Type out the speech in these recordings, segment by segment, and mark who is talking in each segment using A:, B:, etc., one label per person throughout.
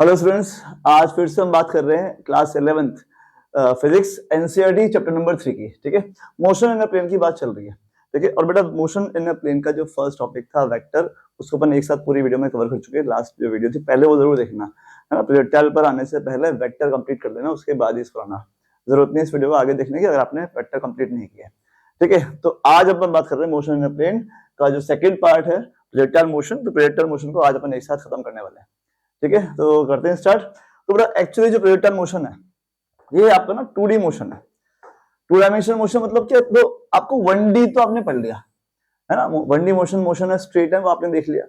A: Hello students, आज फिर से हम बात कर रहे हैं class 11th physics NCERT chapter number 3 की। ठीक है, मोशन इन अ प्लेन की बात चल रही है। ठीक है, और बेटा मोशन इन अ प्लेन का जो फर्स्ट टॉपिक था वेक्टर, उसको अपन एक साथ पूरी वीडियो में कवर कर चुके हैं। लास्ट जो वीडियो थी पहले वो जरूर देखना, है ना। प्रोजेक्टाइल पर आने से पहले वेक्टर कंप्लीट कर लेना, उसके बाद ही इसको आना। जरूरत नहीं इस वीडियो को आगे देखने की अगर आपने वेक्टर कंप्लीट नहीं किया। ठीक है, तो आज अपन बात कर रहे हैं मोशन इन अ प्लेन का जो सेकेंड पार्ट है प्रोजेक्टाइल मोशन। तो प्रोजेक्टाइल मोशन को आज अपन एक साथ खत्म करने वाले हैं। ठीक है, तो करते हैं स्टार्ट। तो बेटा एक्चुअली जो प्रोजेक्टाइल मोशन है ये आपका ना 2D मोशन है। 2 डायमेंशनल मोशन मतलब क्या, तो आपको 1D तो आपने पढ़ लिया है ना। 1D मोशन, मोशन है स्ट्रेट लाइन, वो आपने देख लिया।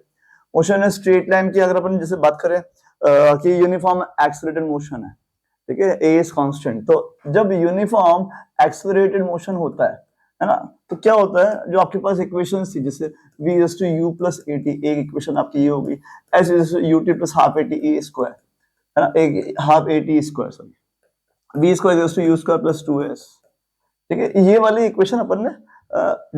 A: मोशन है स्ट्रेट लाइन की अगर अपन जैसे बात करें कि यूनिफॉर्म एक्सेलरेटेड मोशन है, ठीक है, ए इज कांस्टेंट। तो जब यूनिफॉर्म एक्सेलरेटेड मोशन होता है ना, तो क्या होता है, जो आपके पास इक्वेशंस थी जैसे v is to u plus at, एक इक्वेशन आपकी ये होगी, s is to ut plus half at a square, है ना, एक half at square, sorry v square is to u square plus 2s। ठीक है, ये वाली इक्वेशन अपन ने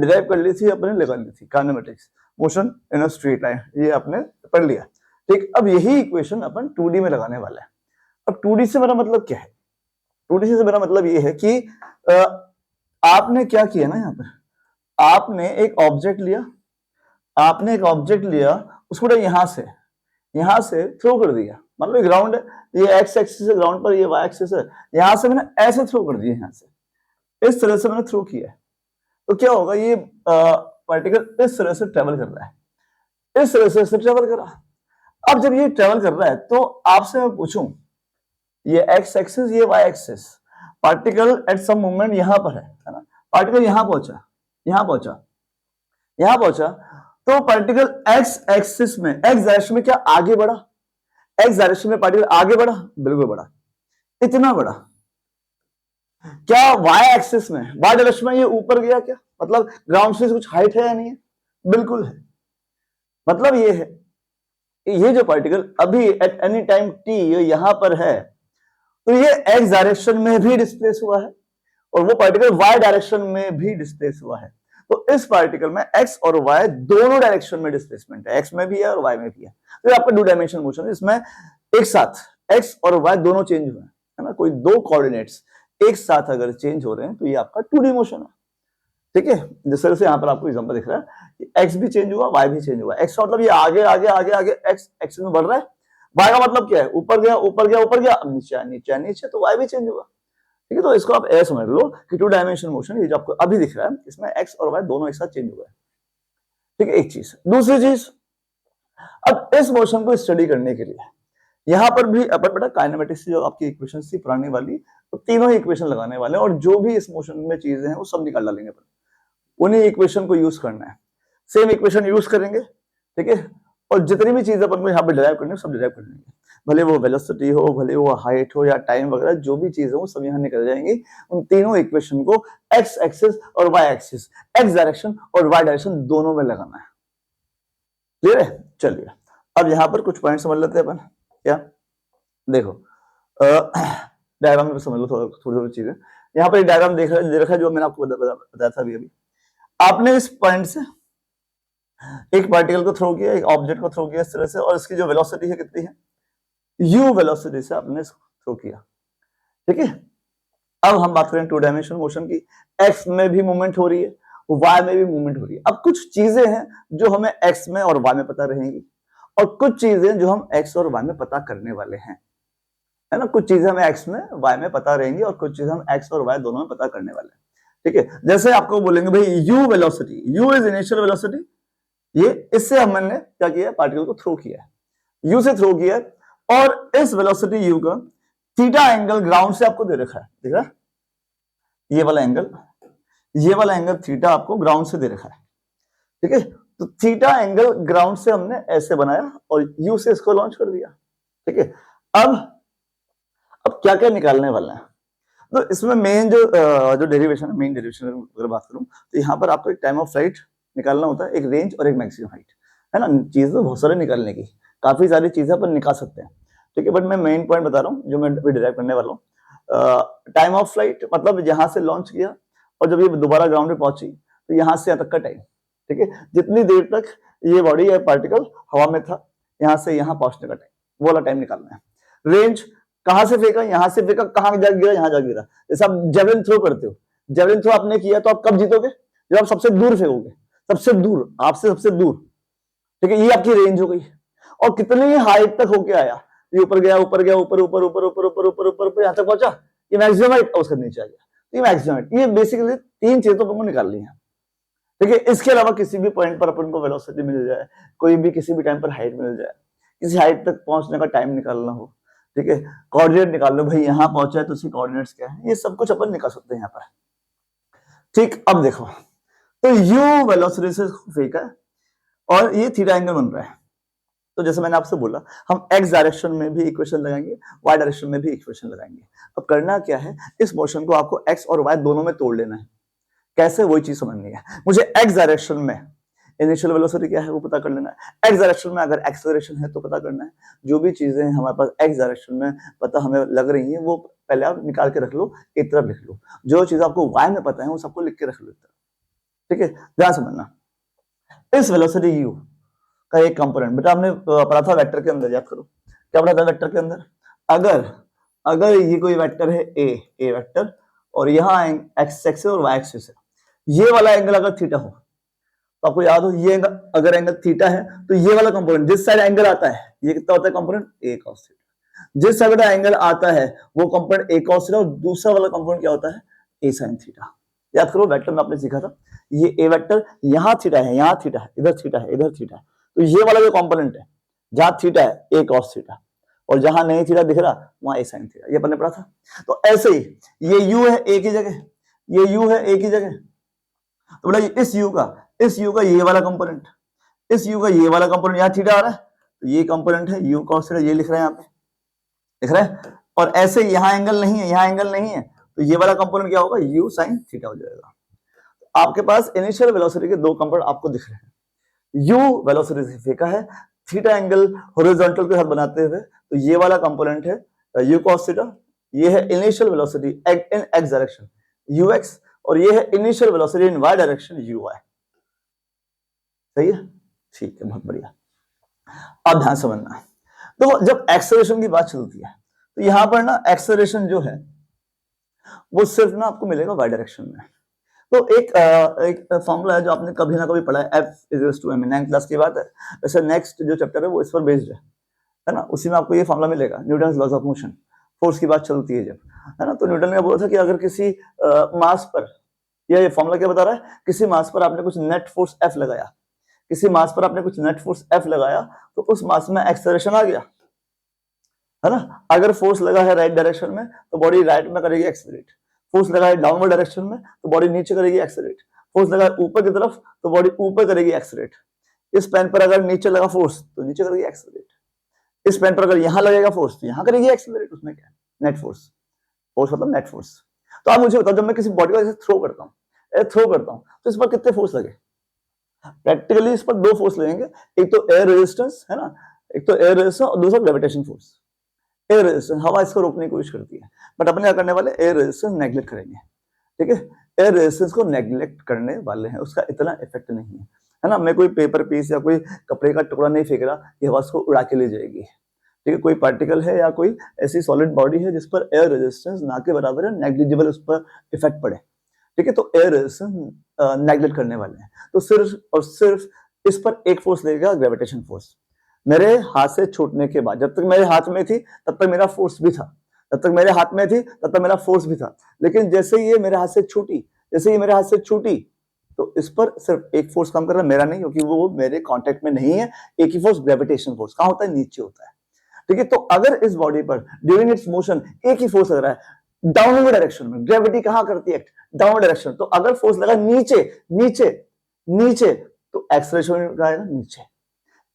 A: डिराइव कर ली थी, अपन ने लगा ली थी kinematics motion in a straight line, ये आपने पढ़ लिया। ठीक, अब यही इक्वेशन अपन 2D में लगाने वाले हैं। अब 2D से मेरा मतलब क्या है? 2D से मेरा मतलब ये है कि आपने क्या किया ना, यहाँ पर आपने एक ऑब्जेक्ट लिया, उसको यहां से थ्रो कर दिया। मान लो ग्राउंड है, ये एक्स एक्सिस है, ग्राउंड पर ये वाई एक्सिस है, यहां से मैंने ऐसे थ्रो कर दिया, यहां से इस तरह से मैंने थ्रो किया है। तो क्या होगा, ये पार्टिकल इस तरह से ट्रेवल कर रहा है, इस तरह से ट्रेवल कर रहा। अब जब ये ट्रेवल कर रहा है तो आपसे मैं पूछूं, ये एक्स एक्सिस, ये Y axis, particle at some moment यहां पर है ना, पार्टिकल यहां पहुंचा, तो पार्टिकल एक्स एक्सिस में, एक्स डायरेक्शन में क्या आगे बढ़ा? एक्स डायरेक्शन में पार्टिकल आगे बढ़ा, बिल्कुल बढ़ा, इतना बढ़ा। क्या वाई एक्सिस में, वाई डायरेक्शन में ये ऊपर गया क्या? मतलब ग्राउंड से कुछ हाइट है या नहीं है? बिल्कुल है। मतलब ये है, ये जो पार्टिकल अभी एट एनी टाइम टी यहां पर है, तो ये एक्स डायरेक्शन में भी डिस्प्लेस हुआ है और वो पार्टिकल वाई डायरेक्शन में भी डिस्प्लेस हुआ है। तो इस पार्टिकल में एक्स और वाई दोनों डायरेक्शन में डिस्प्लेसमेंट है, एक्स में भी है और वाई में भी है। तो ये आपका 2 डायमेंशनल मोशन है, इसमें एक साथ एक्स और वाई दोनों चेंज हुए हैं, है ना। कोई दो कोऑर्डिनेट्स एक साथ अगर चेंज हो रहे हैं तो ये आपका 2D मोशन है। ठीक है, जिस तरह से यहाँ पर आपको एग्जांपल दिख रहा है कि एक्स भी चेंज हुआ, वाई भी चेंज हुआ। एक्स का मतलब ये आगे आगे आगे आगे एक्स एक्सिस में बढ़ रहा है, वाई का मतलब क्या है, ऊपर गया ऊपर गया ऊपर गया, अब नीचे नीचे नीचे, तो वाई भी चेंज हुआ। ठीक है, तो इसको आप ऐसे समझ लो कि 2 डायमेंशनल मोशन ये जो आपको अभी दिख रहा है, इसमें एक्स और वाई दोनों एक साथ चेंज हुआ है। ठीक है, एक चीज। दूसरी चीज, अब इस मोशन को स्टडी करने के लिए यहां पर भी अपन बेटा काइनेमेटिक्स जो आपकी इक्वेशन थी पुरानी वाली, तो तीनों ही इक्वेशन लगाने वाले हैं और जो भी इस मोशन में चीजें हैं वो सब निकाल डालेंगे अपन, उन्हीं इक्वेशन को यूज करना है, सेम इक्वेशन यूज करेंगे। ठीक है, और जितनी भी चीजें अपन को यहाँ पे डिराइव करनी है सब डिराइव कर लेंगे, भले वो वेलोसिटी हो, भले वो हाइट हो या टाइम वगैरह, जो भी चीजें हो सब यहाँ निकल जाएंगी। उन तीनों इक्वेशन को एक्स एक्सिस और वाई एक्सिस, एक्स डायरेक्शन और वाई डायरेक्शन दोनों में लगाना है। क्लियर है? चलिए अब यहाँ पर कुछ पॉइंट समझ लेते हैं अपन। क्या देखो, डायग्राम में समझ लो थोड़ी थोड़ी चीजें। यहाँ पर एक डायग्राम दे रखा है जो मैंने आपको बताया था अभी। आपने इस पॉइंट से एक पार्टिकल को थ्रो किया, एक ऑब्जेक्ट को थ्रो किया इस तरह से, और इसकी जो वेलोसिटी है कितनी है, u वेलोसिटी से आपने थ्रो किया। ठीक है, अब हम बात करें 2 डायमेंशनल मोशन की। x में भी मूवमेंट हो रही है, y में भी मूवमेंट हो रही है। अब कुछ चीजें हैं जो हमें x में और y में पता रहेंगी, और कुछ चीजें जो हम x और y में पता करने वाले हैं, है ना। कुछ चीजें हमें x में y में पता रहेंगी और कुछ चीजें हम x और y दोनों में पता करने वाले हैं। ठीक है, जैसे आपको बोलेंगे भाई u velocity, u is initial velocity, ये इससे हमने क्या किया, पार्टिकल को थ्रो किया है, u से थ्रो किया है, और इस वेलोसिटी u का थीटा एंगल ग्राउंड से आपको दे रखा है, दिख रहा है, ये वाला एंगल थीटा आपको ग्राउंड से दे रखा है। ठीक है, तो थीटा एंगल ग्राउंड से हमने ऐसे बनाया और u से इसको लॉन्च कर दिया। ठीक है, अब क्या क्या निकालने वाला है, तो इसमें मेन जो डेरिवेशन है, मेन डेरिवेशन अगर बात करूं तो यहाँ पर आपको एक टाइम ऑफ फ्लाइट निकालना होता है, एक रेंज और एक मैक्सिमम हाइट, है ना। चीजें बहुत सारे निकालने की, काफी सारी चीजें अपन निकाल सकते हैं। ठीक है, बट मैं मेन पॉइंट बता रहा हूँ जो मैं अभी डिराइव करने वाला हूँ। टाइम ऑफ फ्लाइट मतलब जहां से लॉन्च किया और जब ये दोबारा ग्राउंड पे पहुंची तो यहाँ से यहाँ तक का टाइम। ठीक है, जितनी देर तक ये बॉडी या पार्टिकल हवा में था, यहाँ से यहाँ पहुंचने का टाइम, वो वाला टाइम निकालना है। रेंज कहां से फेंका, यहां से फेंका, कहां जा गिरा, यहां जा गिरा। जैसे आप जेवलिन थ्रो करते हो, जेवलिन थ्रो आपने किया तो आप कब जीतोगे, जब आप सबसे दूर फेंकोगे, सबसे दूर, आपसे सबसे दूर, ठीक है, ये आपकी रेंज हो गई। और कितनी हाइट तक होके आया, ये ऊपर गया, ऊपर गया, ऊपर ऊपर ऊपर ऊपर ऊपर ऊपर ऊपर ऊपर यहां तक पहुंचा, ये मैक्सिमम हाइट, उसके नीचे आ गया, ये मैक्सिमम हाइट। ये बेसिकली 3 चीजें तो हमको निकाल ली है, ठीक है। इसके अलावा किसी भी पॉइंट पर अपन को वेलोसिटी मिल जाए, कोई भी किसी भी टाइम पर हाइट मिल जाए, किसी हाइट तक पहुंचने का टाइम निकालना हो, ठीक है, कोऑर्डिनेट निकाल लो, भाई यहां पहुंचा है तो उसकी कोऑर्डिनेट्स क्या है, ये सब कुछ अपन निकाल सकते हैं यहाँ पर, ठीक। अब देखो, तो यू वेलोसिटी से फेंका है और ये थीटा एंगल बन रहा है। तो जैसे मैंने आपसे बोला, हम एक्स डायरेक्शन में भी इक्वेशन लगाएंगे, वाई डायरेक्शन में भी इक्वेशन लगाएंगे। अब करना क्या है, इस मोशन को आपको एक्स और वाई दोनों में तोड़ लेना है। कैसे, वही चीज समझनी है मुझे। एक्स डायरेक्शन में इनिशियल वेलोसिटी क्या है वो पता कर लेना है, एक्स डायरेक्शन में अगर एक्सेलरेशन है तो पता करना है। जो भी चीजें हमारे पास एक्स डायरेक्शन में पता हमें लग रही हैं वो पहले आप निकाल के रख लो, एक तरफ लिख लो। जो चीज आपको वाई में पता है वो सबको लिख के रख लो, ठीक है। ध्यान समझना, इस वेलोसिटी यू का एक कंपोनेंट, बेटा हमने पढ़ा था वेक्टर के अंदर, याद करो क्या पढ़ा था वेक्टर के अंदर। अगर ये कोई वेक्टर है ए वेक्टर, और यहाँ एक्स एक्सिस और वाई एक्सिस है, ये वाला एंगल अगर थीटा हो तो आपको याद हो, ये अगर एंगल थीटा है तो ये वाला कंपोनेंट जिस साइड एंगल आता है, ये कितना होता है कंपोनेंट, ए कॉस थीटा। जिस साइड एंगल आता है वो कंपोनेंट ए कॉस थीटा, और दूसरा वाला कंपोनेंट क्या होता है, ए साइन थीटा। याद करो वेक्टर में आपने सीखा था, ये ए वेक्टर, यहाँ थीटा है, यहाँ थीटा है, इधर थीटा है, इधर थीटा है, तो ये वाला जो कंपोनेंट है जहां थीटा है ए कॉस थीटा, और जहां नहीं थीटा दिख रहा वहां ए साइन थीटा, ये अपन ने पढ़ा था। तो ऐसे ही ये यू है ए की जगह, ये यू है ए की जगह, तो बेटा इस यू का ये वाला कंपोनेंट, इस यू का ये वाला कंपोनेंट, यहाँ थीटा आ रहा है तो ये कंपोनेंट है यू कॉस थीटा, ये लिख रहे हैं यहाँ पे, लिख रहे हैं। और ऐसे यहाँ एंगल नहीं है, यहाँ एंगल नहीं है, तो ये वाला कंपोनेंट क्या होगा, यू साइन थीटा हो जाएगा। आपके पास इनिशियल वेलोसिटी के 2 कंपोनेंट आपको दिख रहे हैं, यू वेलोसिटी से फेंका है, थीटा एंगल हॉरिजॉन्टल के साथ बनाते हुए, तो ये वाला कंपोनेंट है यू कॉस थीटा, ये है initial velocity in x direction U X, और ये है initial velocity in Y direction U Y. सही है, ठीक है, बहुत बढ़िया। अब ध्यान समझना, तो जब एक्सेलरेशन की बात चलती है तो यहां पर ना एक्सेलरेशन जो है वो सिर्फ ना आपको मिलेगा वाई डायरेक्शन में। तो एक फॉर्मूला है जो आपने कभी ना कभी पढ़ा है, F=ma, 9th क्लास की बात है। वैसे नेक्स्ट जो चैप्टर है वो इस पर बेस्ड है ना, उसी में आपको ये फॉर्मूला मिलेगा, Newton laws of motion, force की बात चलती है जब, है ना। तो न्यूटन ने बोला था कि अगर किसी मास पर, ये फॉर्मूला क्या बता रहा है, किसी मास पर आपने कुछ नेट फोर्स F लगाया, किसी मास पर आपने कुछ नेट फोर्स F लगाया, तो उस मास में एक्सेलरेशन आ गया, है ना। अगर फोर्स लगा है राइट डायरेक्शन में तो बॉडी राइट में करेगी एक्सेलरेट, फोर्स लगा है डाउनवर्ड डायरेक्शन में तो बॉडी नीचे करेगी एक्सेलरेट, फोर्स लगा है ऊपर की तरफ तो बॉडी ऊपर करेगी एक्सेलरेट। इस पेन पर अगर नीचे लगा फोर्स तो नीचे करेगी एक्सेलरेट, इस पेन पर अगर यहां लगेगा फोर्स तो यहां करेगी एक्सेलरेट। उसमें क्या है, नेट फोर्स, फोर्स मतलब नेट फोर्स। तो आप मुझे बताओ, जब मैं किसी बॉडी को ऐसे थ्रो करता हूं तो इस पर कितने फोर्स लगे, प्रैक्टिकली इस पर 2 फोर्स लगेंगे, एक तो एयर रेजिस्टेंस है ना, एक तो एयर रेजिस्टेंस और दूसरा ग्रेविटेशन फोर्स। एयर रेजिस्टेंस हवा इसको रोकने की कोशिश करती है, बट अपन क्या करने वाले, एयर रेजिस्टेंस नेग्लेक्ट करेंगे, ठीक है। एयर रेजिस्टेंस को नेग्लेक्ट करने वाले हैं, उसका इतना इफेक्ट नहीं है ना। मैं कोई पेपर पीस या कोई कपड़े का टुकड़ा नहीं फेंक रहा कि हवा उसको उड़ा के ले जाएगी, ठीक है। कोई पार्टिकल है या कोई ऐसी सॉलिड बॉडी है जिस पर एयर रेजिस्टेंस ना के बराबर है, नेग्लिजिबल उस पर इफेक्ट पड़े, ठीक है। तो एयर रेजिस्टेंस नेग्लेक्ट करने वाले हैं, तो सिर्फ और सिर्फ इस पर एक फोर्स लगेगा, ग्रेविटेशन फोर्स। मेरे हाथ से छूटने के बाद, जब तक मेरे हाथ में थी तब तक मेरा फोर्स भी था, तब तक मेरे हाथ में थी तब तक मेरा फोर्स भी था, लेकिन जैसे ये मेरे हाथ से छूटी, जैसे ये मेरे हाथ से छूटी, तो इस पर सिर्फ एक फोर्स काम कर रहा है, मेरा नहीं, क्योंकि वो मेरे कांटेक्ट में नहीं है। एक ही फोर्स ग्रेविटेशन फोर्स कहां होता है, नीचे होता है, ठीक है। तो अगर इस बॉडी पर ड्यूरिंग इट्स मोशन एक ही फोर्स लग रहा है डाउनवर्ड डायरेक्शन में, ग्रेविटी कहां करती है, डाउनवर्ड डायरेक्शन, तो अगर फोर्स लगा नीचे नीचे नीचे तो एक्सेलरेशन का आएगा नीचे।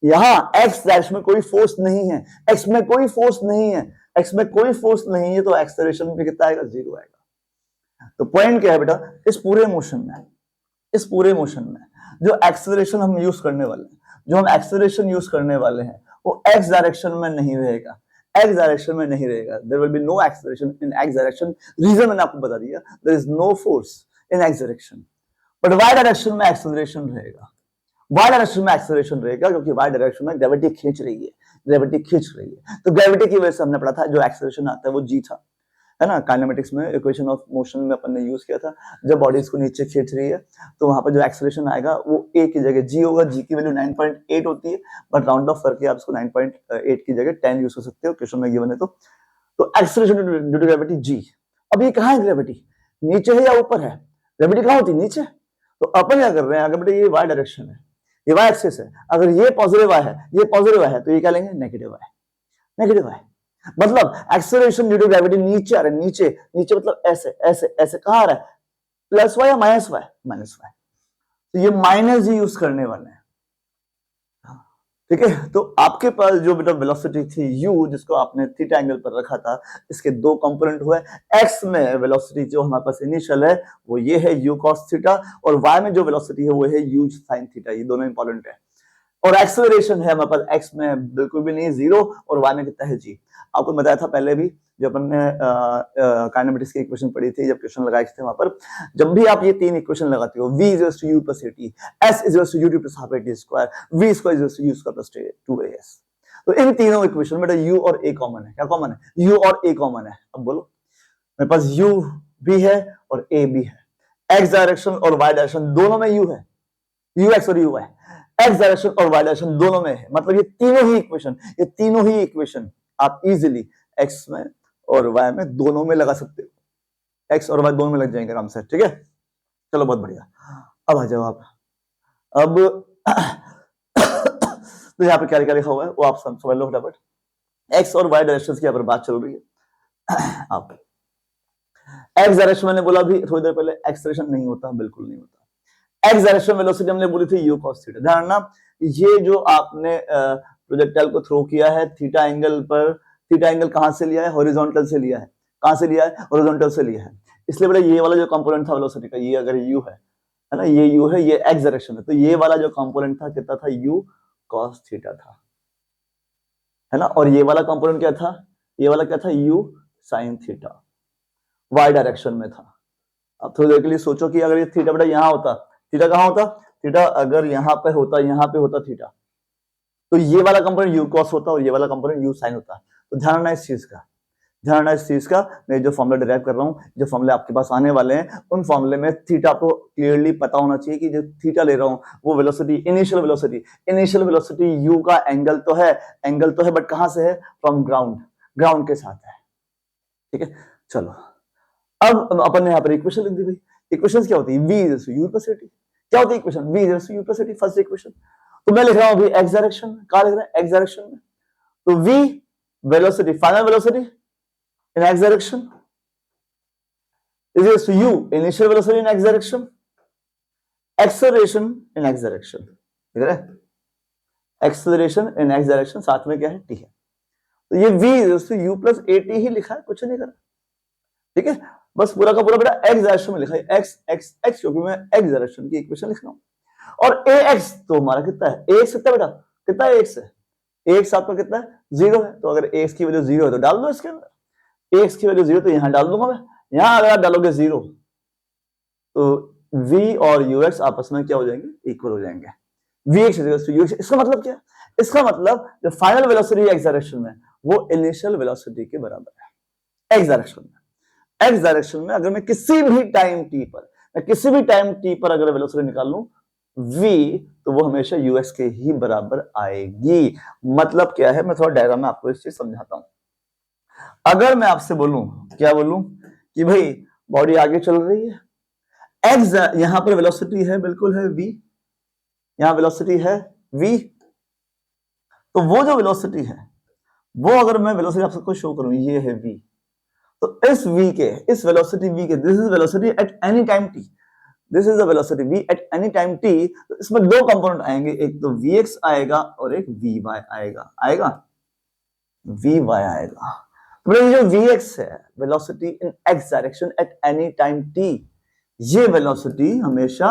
A: यहां एक्स डायरेक्शन में कोई फोर्स नहीं है, एक्स में कोई फोर्स नहीं है, एक्स में कोई फोर्स नहीं है, तो एक्सेलरेशन भी कितना आएगा, 0 आएगा। तो पॉइंट क्या है बेटा, इस पूरे मोशन में जो एक्सेलरेशन हम यूज करने वाले हैं, जो हम एक्सेलरेशन यूज करने वाले हैं वो एक्स डायरेक्शन में नहीं रहेगा, एक्स डायरेक्शन में नहीं रहेगा। There will be no acceleration in x direction. Reason मैंने आपको बता दिया, there is no force in x direction, but Y direction में एक्सेलरेशन रहेगा। वाई डायरेक्शन में एक्सेलरेशन रहेगा क्योंकि वाई डायरेक्शन में ग्रेविटी खींच रही है, ग्रेविटी खींच रही है। तो ग्रेविटी की वजह से हमने पढ़ा था जो एक्सेलरेशन आता है वो जी था, है ना। काइनेमेटिक्स में इक्वेशन ऑफ मोशन में अपन ने यूज किया था, जब बॉडी इसको नीचे खींच रही है तो वहां पर जो एक्सेलरेशन आएगा वो ए की जगह जी होगा। जी की वैल्यू 9.8 होती है, बट राउंड ऑफ करके आप इसको 9.8 की जगह 10 यूज कर सकते हो, क्वेश्चन में गिवन है। तो acceleration due to gravity G. अब ये कहाँ है ग्रेविटी, नीचे है या ऊपर है? ग्रेविटी कहाँ होती है? नीचे। तो अपन क्या कर रहे हैं, अगर बेटा ये वाई डायरेक्शन है, ये वाई एक्सिस है, अगर ये पॉजिटिव वाई है, ये पॉजिटिव वाई है, तो ये क्या लेंगे? Negative Y. नेगेटिव वाई मतलब एक्सेलरेशन ड्यू टू ग्रेविटी नीचे आ रहा है, नीचे नीचे मतलब ऐसे ऐसे ऐसे। कहाँ आ रहा है? प्लस वाई या माइनस वाई? Minus Y. तो ये माइनस ही यूज करने वाले हैं, ठीक है। तो आपके पास जो बेटा वेलोसिटी थी u, जिसको आपने थीटा एंगल पर रखा था, इसके दो कंपोनेंट हुए। x में वेलोसिटी जो हमारे पास इनिशियल है वो ये है u cos थीटा, और y में जो वेलोसिटी है वो है u sin थीटा। ये दोनों इंपॉर्टेंट है। और एक्सेलरेशन है हमारे पास x में बिल्कुल भी नहीं, 0, और y में कितना है g। आपको बताया था पहले भी जब अपन ने काइनेमेटिक्स की इक्वेशन पढ़ी थी, जब क्वेश्चन लगाए थे वहां पर, जब भी आप ये तीन इक्वेशन लगाते हो, v is to u plus at, s is to u plus half at square, v square is to u square plus 2as। तो इन तीनों इक्वेशन में u और a कॉमन है। क्या कॉमन है? u और a कॉमन है। अब बोलो, मेरे पास u भी है और a भी है, x डायरेक्शन और y डायरेक्शन दोनों में u है, ux और uy, x डायरेक्शन और y डायरेक्शन दोनों में है। मतलब ये तीनों ही इक्वेशन आप इजीली x में और y में दोनों में लगा सकते हो। x और y दोनों में लग जाएंगे आराम से, ठीक है। चलो बहुत बढ़िया। अब आ जाओ आप। अब तो यहाँ पे क्या क्या लिखा हुआ है वो आप समझ लो फटाफट। x और y डायरेक्शन की यहाँ पर बात चल रही है। आप x डायरेक्शन मैंने बोला भी थोड़ी देर पहले, एक्सेलरेशन नहीं होता, बिल्कुल नहीं होता। x डायरेक्शन वेलोसिटी हमने बोली थी u cos थीटा। ध्यान रखना, ये जो आपने प्रोजेक्टाइल को थ्रो किया है थीटा एंगल पर, थीटा एंगल कहां से लिया है? हॉरिजॉन्टल से लिया है। कहां से लिया है? हॉरिजॉन्टल से लिया है। इसलिए बेटा ये वाला जो कंपोनेंट था वेलोसिटी का, ये अगर u है ना, ये u है, ये x डायरेक्शन है, तो ये वाला जो कंपोनेंट था कितना था? u cos थीटा था, है ना। और ये वाला कंपोनेंट क्या था? ये वाला क्या था? u sin theta, y direction में था। अब थोड़ी देर के लिए सोचो कि अगर ये थीटा बेटा यहां होता, थीटा कहां होता? थीटा अगर यहां पे होता थीटा, तो ये वाला कंपोनेंट u cos होता और ये वाला कंपोनेंट u sin होता। तो ध्यान रखना इस चीज का, मैं जो फॉर्मूला डिराइव कर रहा हूं, जो फॉर्मूले आपके पास आने वाले हैं, उन फॉर्मूले में थीटा को क्लियरली पता होना चाहिए कि जो थीटा ले रहा हूं वो वेलोसिटी, इनिशियल वेलोसिटी u का एंगल तो है, बट कहां से है? फ्रॉम ग्राउंड के साथ है, ठीक है। चलो अब अपन ने यहाँ पर इक्वेशन लिख दी भाई। इक्वेशन क्या होती है? v is to u plus at। क्या होती है equation? v is to u plus at, first equation. तो मैं लिख रहा हूं अभी x डायरेक्शन में। कहां लिख रहा है? x डायरेक्शन में। तो v velocity, final velocity in x direction is to u initial velocity in x direction, acceleration in x direction, ठीक है। एक्सेलरेशन इन x डायरेक्शन, साथ में क्या है? t है। तो ये v is to u plus at ही लिखा है, कुछ नहीं करा, ठीक है। बस पूरा का पूरा बेटा x डायरेक्शन में लिखा है, x क्योंकि मैं x डायरेक्शन की इक्वेशन लिख रहा हूं। और ax तो हमारा कितना है? ax कितना बेटा? कितना है ax है? ax आपका कितना है? 0 है। तो अगर ax की वैल्यू 0 है तो डाल दो इसके अंदर। ax की वैल्यू 0 तो यहां डाल दूंगा मैं। यहां अगर आप डालोगे 0 तो v और ux आपस में क्या हो जाएंगे? इक्वल हो जाएंगे। vx equals to ux। इसका मतलब क्या? इसका मतलब जो फाइनल वेलोसिटी x डायरेक्शन में वो इनिशियल वेलोसिटी के बराबर है। x डायरेक्शन में अगर मैं किसी भी टाइम t पर अगर वेलोसिटी निकाल लूं v, तो वो हमेशा ux के ही बराबर आएगी। मतलब क्या है? मैं थोड़ा डायग्राम में आपको इस चीज समझाता हूं। अगर मैं आपसे बोलूं, क्या बोलूं कि भाई बॉडी आगे चल रही है, x यहां पर वेलोसिटी है, बिल्कुल है v, यहां वेलोसिटी है v, तो वो जो वेलोसिटी है वो अगर मैं वेलोसिटी आप सबको शो करूं, ये है v, तो इस v के, इस वेलोसिटी v के, this is velocity at any time t, this is the velocity v eight any time t। तो इसमें दो कंपोनेंट आएंगे, एक तो vx आएगा और एक vy आएगा vy आएगा। तो ये जो vx है, velocity in x direction at any time t, ये वेलोसिटी हमेशा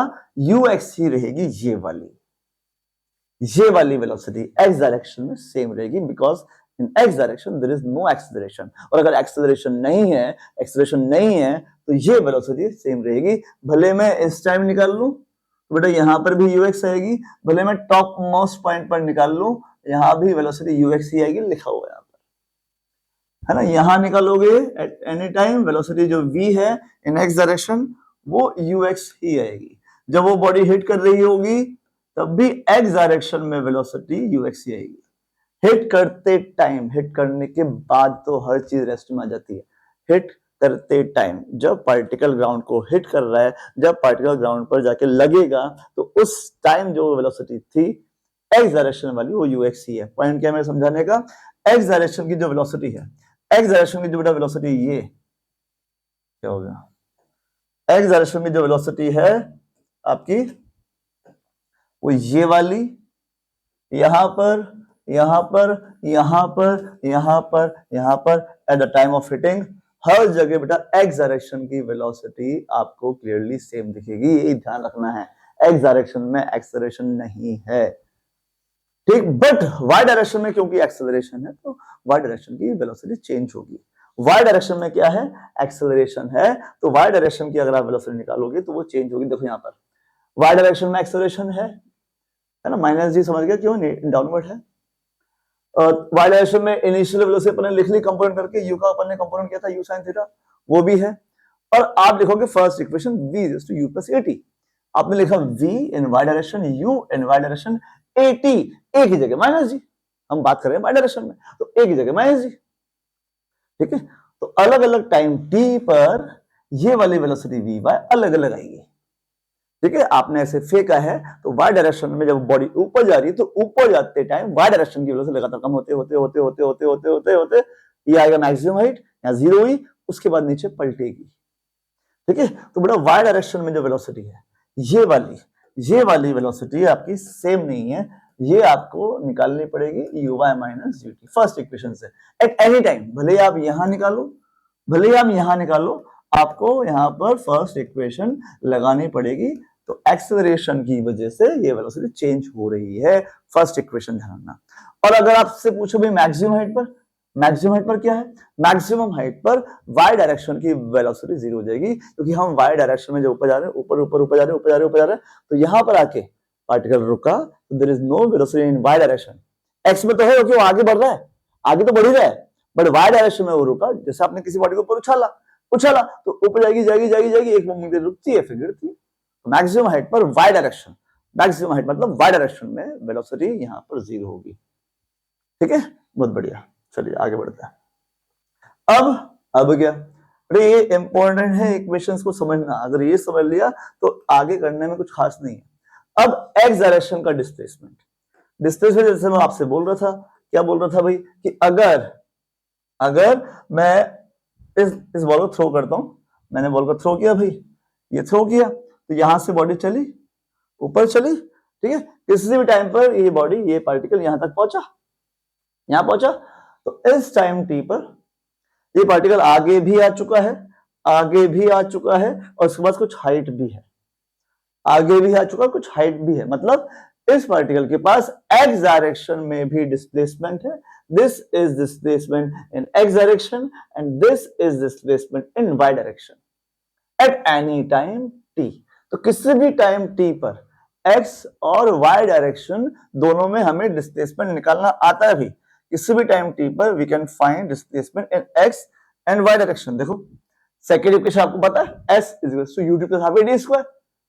A: ux ही रहेगी। ये वाली वेलोसिटी x डायरेक्शन में सेम रहेगी, because in x direction there is no acceleration. और अगर एक्सेलरेशन नहीं है तो ये वेलोसिटी सेम रहेगी। भले मैं इस टाइम निकाल लूं तो बेटा यहां पर भी ux आएगी, भले मैं टॉप मोस्ट पॉइंट पर निकाल लूं, यहां भी वेलोसिटी यूएक्स ही आएगी, लिखा हुआ है यहाँ पर, है ना। यहां निकालोगे एट एनी टाइम वेलोसिटी जो v है इन x डायरेक्शन वो यूएक्स ही आएगी। जब वो बॉडी हिट कर रही होगी तब भी x डायरेक्शन में वेलोसिटी यूएक्स ही आएगी। हिट करते टाइम, हिट करने के बाद तो हर चीज रेस्ट में आ जाती है। हिट करते टाइम जब पार्टिकल ग्राउंड को हिट कर रहा है, जब पार्टिकल ग्राउंड पर जाके लगेगा तो उस टाइम जो वेलोसिटी थी एक्स डायरेक्शन वाली वो यूएक्स ही है। पॉइंट क्या है मेरे समझाने का, एक्स डायरेक्शन की जो वेलोसिटी है, एक्स डायरेक्शन की जो बेटा वेलोसिटी, ये क्या हो गया, एक्स डायरेक्शन की जो वेलोसिटी है आपकी वो ये वाली, यहां पर यहां पर यहां पर यहां पर यहां पर at the time of hitting, हर जगह बेटा एक्स डायरेक्शन की वेलोसिटी आपको क्लियरली सेम दिखेगी। ये ध्यान रखना है, एक्स डायरेक्शन में एक्सेलरेशन नहीं है, ठीक। बट वाई डायरेक्शन में क्योंकि एक्सेलरेशन है तो वाई डायरेक्शन की वेलोसिटी चेंज होगी। वाई डायरेक्शन में क्या है, एक्सेलरेशन है, तो वाई डायरेक्शन की अगर आप वेलोसिटी निकालोगे तो वो चेंज होगी। देखो यहाँ पर वाई डायरेक्शन में एक्सेलरेशन है ना, माइनस जी, समझ गया क्यों, डाउनवर्ड है। वाई डायरेक्शन में इनिशियल वेलोसिटी अपन ने लिख ली कंपोनेंट करके, यू का अपन ने कंपोनेंट किया था यू साइन थीटा, वो भी है। और आप लिखोगे first equation v is to u plus at, आपने लिखा v in Y direction, u in Y direction, at एक ही जगह माइनस जी, हम बात कर रहे हैं वाई डायरेक्शन में तो एक ही जगह माइनस जी, ठीक है। तो अलग अलग टाइम t पर ये वाली वेलोसिटी v y अलग अलग आएगी, ठीक है। आपने ऐसे फेंका है तो वाई डायरेक्शन में जब बॉडी ऊपर जा रही है तो ऊपर जाते टाइम वाई डायरेक्शन की वेलोसिटी लगातार कम होते होते होते होते होते होते होते होते ये आएगा मैक्सिमम हाइट, यहाँ जीरो हुई, उसके बाद नीचे पलटेगी, ठीक है। तो बड़ा वाई डायरेक्शन में जो वेलोसिटी है ये वाली वेलोसिटी आपकी सेम नहीं है, ये आपको निकालनी पड़ेगी U Y minus U T first equation से एट एनी टाइम, भले आप यहां निकालो भले आप यहां निकालो, आपको यहां पर फर्स्ट इक्वेशन लगानी पड़ेगी। तो एक्सेलरेशन की वजह से ये वेलोसिटी चेंज हो रही है, फर्स्ट इक्वेशन ध्यान रखना। और अगर आपसे पूछो भाई मैक्सिमम हाइट पर क्या है, मैक्सिमम हाइट पर वाई डायरेक्शन की वेलोसिटी जीरो हो जाएगी, क्योंकि हम वाई डायरेक्शन में जो ऊपर जा रहे हैं, ऊपर ऊपर ऊपर जा रहे हैं, ऊपर जा रहे हैं, ऊपर जा रहे हैं, तो यहां पर आके पार्टिकल रुका तो there is no velocity in Y direction. X में तो है क्योंकि वो आगे बढ़ रहा है, आगे तो बढ़ ही रहा है, बट वाई डायरेक्शन में वो रुका, जैसे आपने किसी बॉडी को ऊपर उछाला तो ऊपर जाएगी जाएगी जाएगी जाएगी, एक मोमेंट के लिए रुकती है फिर गिरती है। मैक्सिमम हाइट पर वाई डायरेक्शन, मैक्सिमम हाइट मतलब वाई डायरेक्शन में वेलोसिटी यहां पर जीरो होगी, ठीक है। बहुत बढ़िया, चलिए आगे बढ़ते हैं। अब क्या, अरे ये इंपॉर्टेंट है इक्वेशंस को समझना, अगर ये समझ लिया तो आगे करने में कुछ खास नहीं है। अब एक्स डायरेक्शन का डिस्प्लेसमेंट जैसे मैं आपसे बोल रहा था, क्या बोल रहा था भाई, कि अगर मैं इस बॉल को थ्रो करता हूं, मैंने बॉल को थ्रो किया भाई, ये थ्रो किया तो यहां से बॉडी चली ऊपर चली, ठीक है। किसी भी टाइम पर ये बॉडी, ये पार्टिकल यहां तक पहुंचा, यहां पहुंचा, तो इस टाइम टी पर ये पार्टिकल आगे भी आ चुका है और उसके बाद कुछ हाइट भी है, आगे भी आ चुका है, कुछ हाइट भी है, मतलब इस पार्टिकल के पास एक्स डायरेक्शन में भी डिस्प्लेसमेंट है। This is displacement in x direction and this is displacement in Y direction at any time T. तो किसी भी टाइम टी पर एक्स और वाई डायरेक्शन दोनों में हमें डिस्प्लेसमेंट निकालना आता है भी, किसी भी टाइम टी पर we can find displacement in X and Y direction. देखो सेकंड इक्वेशन आपको पता है, s is equal to u t plus half a d square,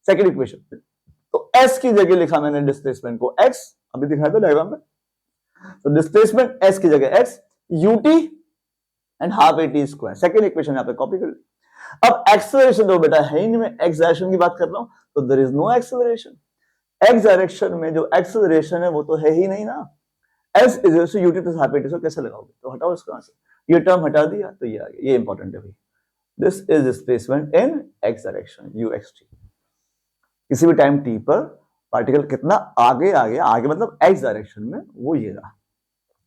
A: second equation. तो s की जगह लिखा मैंने डिस्प्लेसमेंट को x, अभी दिखाया था डायग्राम में, तो डिस्प्लेसमेंट s की जगह x ut and half a t square, second equation यहां पे कॉपी कर ली। अब एक्सेलरेशन दो बेटा है ही नहीं, मैं एक्स डायरेक्शन की बात कर रहा हूं, तो there is no acceleration. X direction में जो एक्सेलरेशन है वो तो है ही नहीं ना, s is equal to ut plus half a t square कैसे लगाओगे, तो हटाओ इसका आंसर, ये टर्म हटा दिया तो ये आ गया, ये इंपॉर्टेंट है भाई। This is displacement in x direction uxt। किसी भी टाइम t पर पार्टिकल कितना आगे मतलब x डायरेक्शन में, वो ये रहा।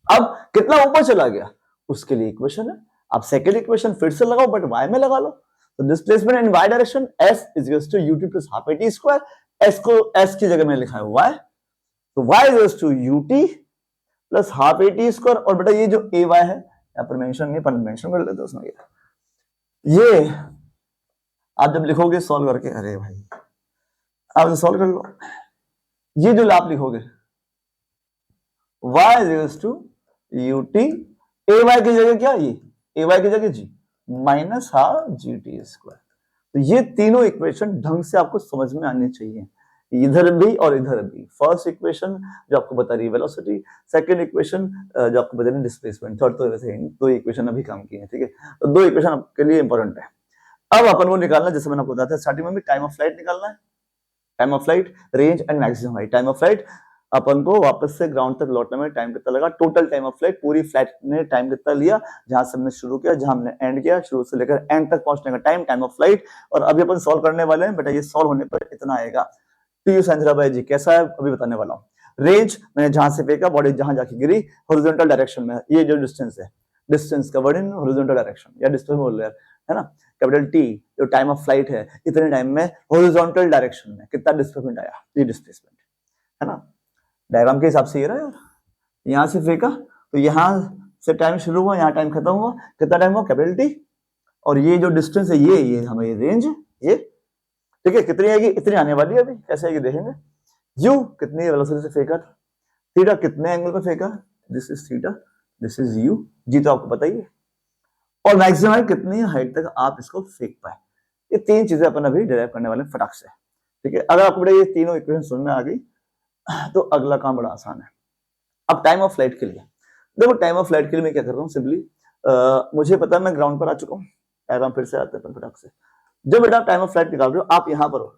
A: अब कितना ऊपर चला गया उसके लिए इक्वेशन है, आप सेकंड इक्वेशन फिर से लगाओ बट y में लगा लो। तो displacement in y direction s is equal to ut plus half a t square, s को s की जगह में लिखा है y, तो y is equal to ut plus half a t square. और बेटा ये जो ay है यहाँ पर मेंशन नहीं, पर मेंशन कर लेते उसमें, ये आप जब लिखोगे सॉल्व करके, अरे भाई आप सॉल्व कर लो, ये जो आप लिखोगे y is to u t, a y की जगह क्या, ये ए वाई की जगह g minus half g t square. तो ये तीनों इक्वेशन ढंग से आपको समझ में आनी चाहिए, इधर भी और इधर भी। फर्स्ट इक्वेशन जो आपको बता रही है वेलोसिटी, सेकंड इक्वेशन जो आपको बता रही है डिस्प्लेसमेंट, थर्ड तो वैसे दो इक्वेशन अभी काम की है, ठीक है। तो दो इक्वेशन आपके लिए इंपॉर्टेंट है। अब अपन वो निकालना, जैसे मैंने आपको बताया था स्टार्टिंग में भी, टाइम ऑफ फ्लाइट निकालना है, time of flight, range and maximum height. Time of flight अपन को वापस से ग्राउंड तक लौटने में टाइम कितना लगा, टोटल टाइम ऑफ फ्लाइट पूरी फ्लाइट ने टाइम कितना लिया, जहां से हमने शुरू किया जहां हमने एंड किया, शुरू से लेकर एंड तक पहुंचने का टाइम, टाइम ऑफ फ्लाइट। और अभी अपन सॉल्व करने वाले हैं बेटा, ये सॉल्व होने पर इतना आएगा। T u sine theta by g कैसा है अभी बताने वाला हूं। रेंज मैंने जहां से फेंका, बॉडी जहां जाके गिरी, हॉरिजॉन्टल डायरेक्शन में, ये जो डिस्टेंस है, distance covered in horizontal direction, या डिस्टेंस बोल रहे हैं, है ना। कैपिटल टी जो टाइम ऑफ फ्लाइट है, इतने टाइम में हॉरिजॉन्टल डायरेक्शन में कितना डिस्प्लेसमेंट आया, ये डिस्प्लेसमेंट है ना। डायग्राम के हिसाब से ये रहा यार, यहां से फेंका तो यहां से टाइम शुरू हुआ, यहां टाइम खत्म हुआ, कितना टाइम हुआ कैपिटल टी, और ये जो डिस्टेंस है ये हमें ये रेंज, ये ठीक है, कितनी आएगी, इतनी आने वाली है। अभी कैसे आएगी देखेंगे। यू कितनी वेलोसिटी से फेंका था, थीटा कितने एंगल पे फेंका, this is theta, this is u, g तो आपको पता ही है, और मैक्सिमम हाइट कितनी हाइट तक आप इसको फेंक पाए। ये तीन चीजें अपन अभी डिराइव करने वाले फटाक से, ठीक है। अगर आपको ये तीनों इक्वेशन समझ में आ गई तो अगला काम बड़ा आसान है। अब टाइम ऑफ फ्लाइट के लिए देखो, टाइम ऑफ फ्लाइट के लिए मैं क्या कर रहा हूँ, सिंपली मुझे पता है मैं ग्राउंड पर आ चुका हूँ, डायग्राम फिर से आते हैं फटाक से। जब बेटा टाइम ऑफ फ्लाइट निकाल रहे हो, आप यहां पर हो,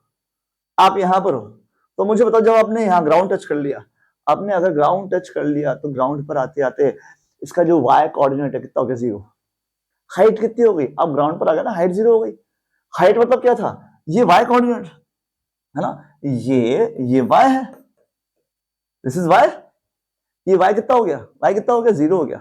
A: आप यहां पर हो, तो मुझे बताओ जब आपने यहाँ ग्राउंड टच कर लिया, आपने अगर ग्राउंड टच कर लिया तो ग्राउंड पर आते आते इसका जो वाई कोऑर्डिनेट है कितना हो गया, 0। हाइट कितनी हो गई, अब ग्राउंड पर आ गया ना, हाइट 0 हो गई। हाइट मतलब क्या था, ये वाई कोऑर्डिनेट है ना, ये वाई है, दिस इज वाई, ये वाई कितना हो गया, वाई कितना हो गया, 0 हो गया,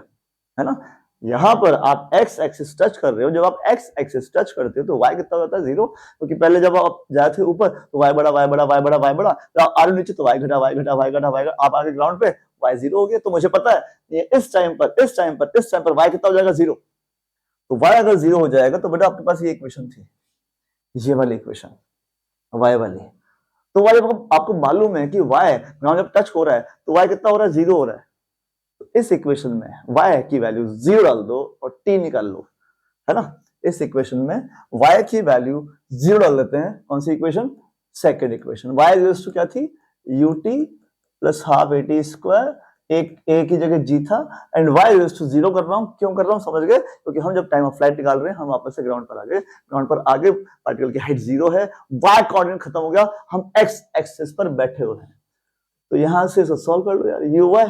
A: है ना। यहां पर आप एक्स एक्सिस टच कर रहे हो, जब आप एक्स एक्सिस टच करते हो तो वाई कितना होता है, 0, क्योंकि पहले जब आप जाते थे ऊपर तो वाई बड़ा, वाई बड़ा, वाई बड़ा, वाई बड़ा, तो आप आ रहे नीचे तो वाई घटा, वाई घटा, वाई घटा, वाई घटा, आप आगे ग्राउंड पे वाई 0 हो गया। तो मुझे पता है ये इस टाइम पर वाई कितना हो जाएगा, 0। तो वाई अगर 0 हो जाएगा तो बेटा आपके पास ये इक्वेशन थी, ये वाली इक्वेशन वाई वाली। तो वाई आपको मालूम है कि वाई ग्राउंड जब टच हो रहा है तो वाई कितना हो रहा है, 0 हो रहा है। तो इस इक्वेशन में y की वैल्यू 0 डाल दो और t निकाल लो, है ना। इस इक्वेशन में y की वैल्यू 0 डाल देते हैं, कौन सी equation, second equation. y equals to क्या थी, ut plus half at square, एक a की जगह g था, एंड y इक्वल्स टू 0 कर रहा हूं, क्यों कर रहा हूं समझ गए, क्योंकि हम जब टाइम ऑफ फ्लाइट निकाल रहे हैं हम वापस से ग्राउंड पर आ गए, ग्राउंड पर आगे पार्टिकल की हाइट 0 है, y कोऑर्डिनेट खत्म हो गया, हम x एक्सिस पर बैठे हुए हैं। तो यहां से इसे सॉल्व कर लो यार, uy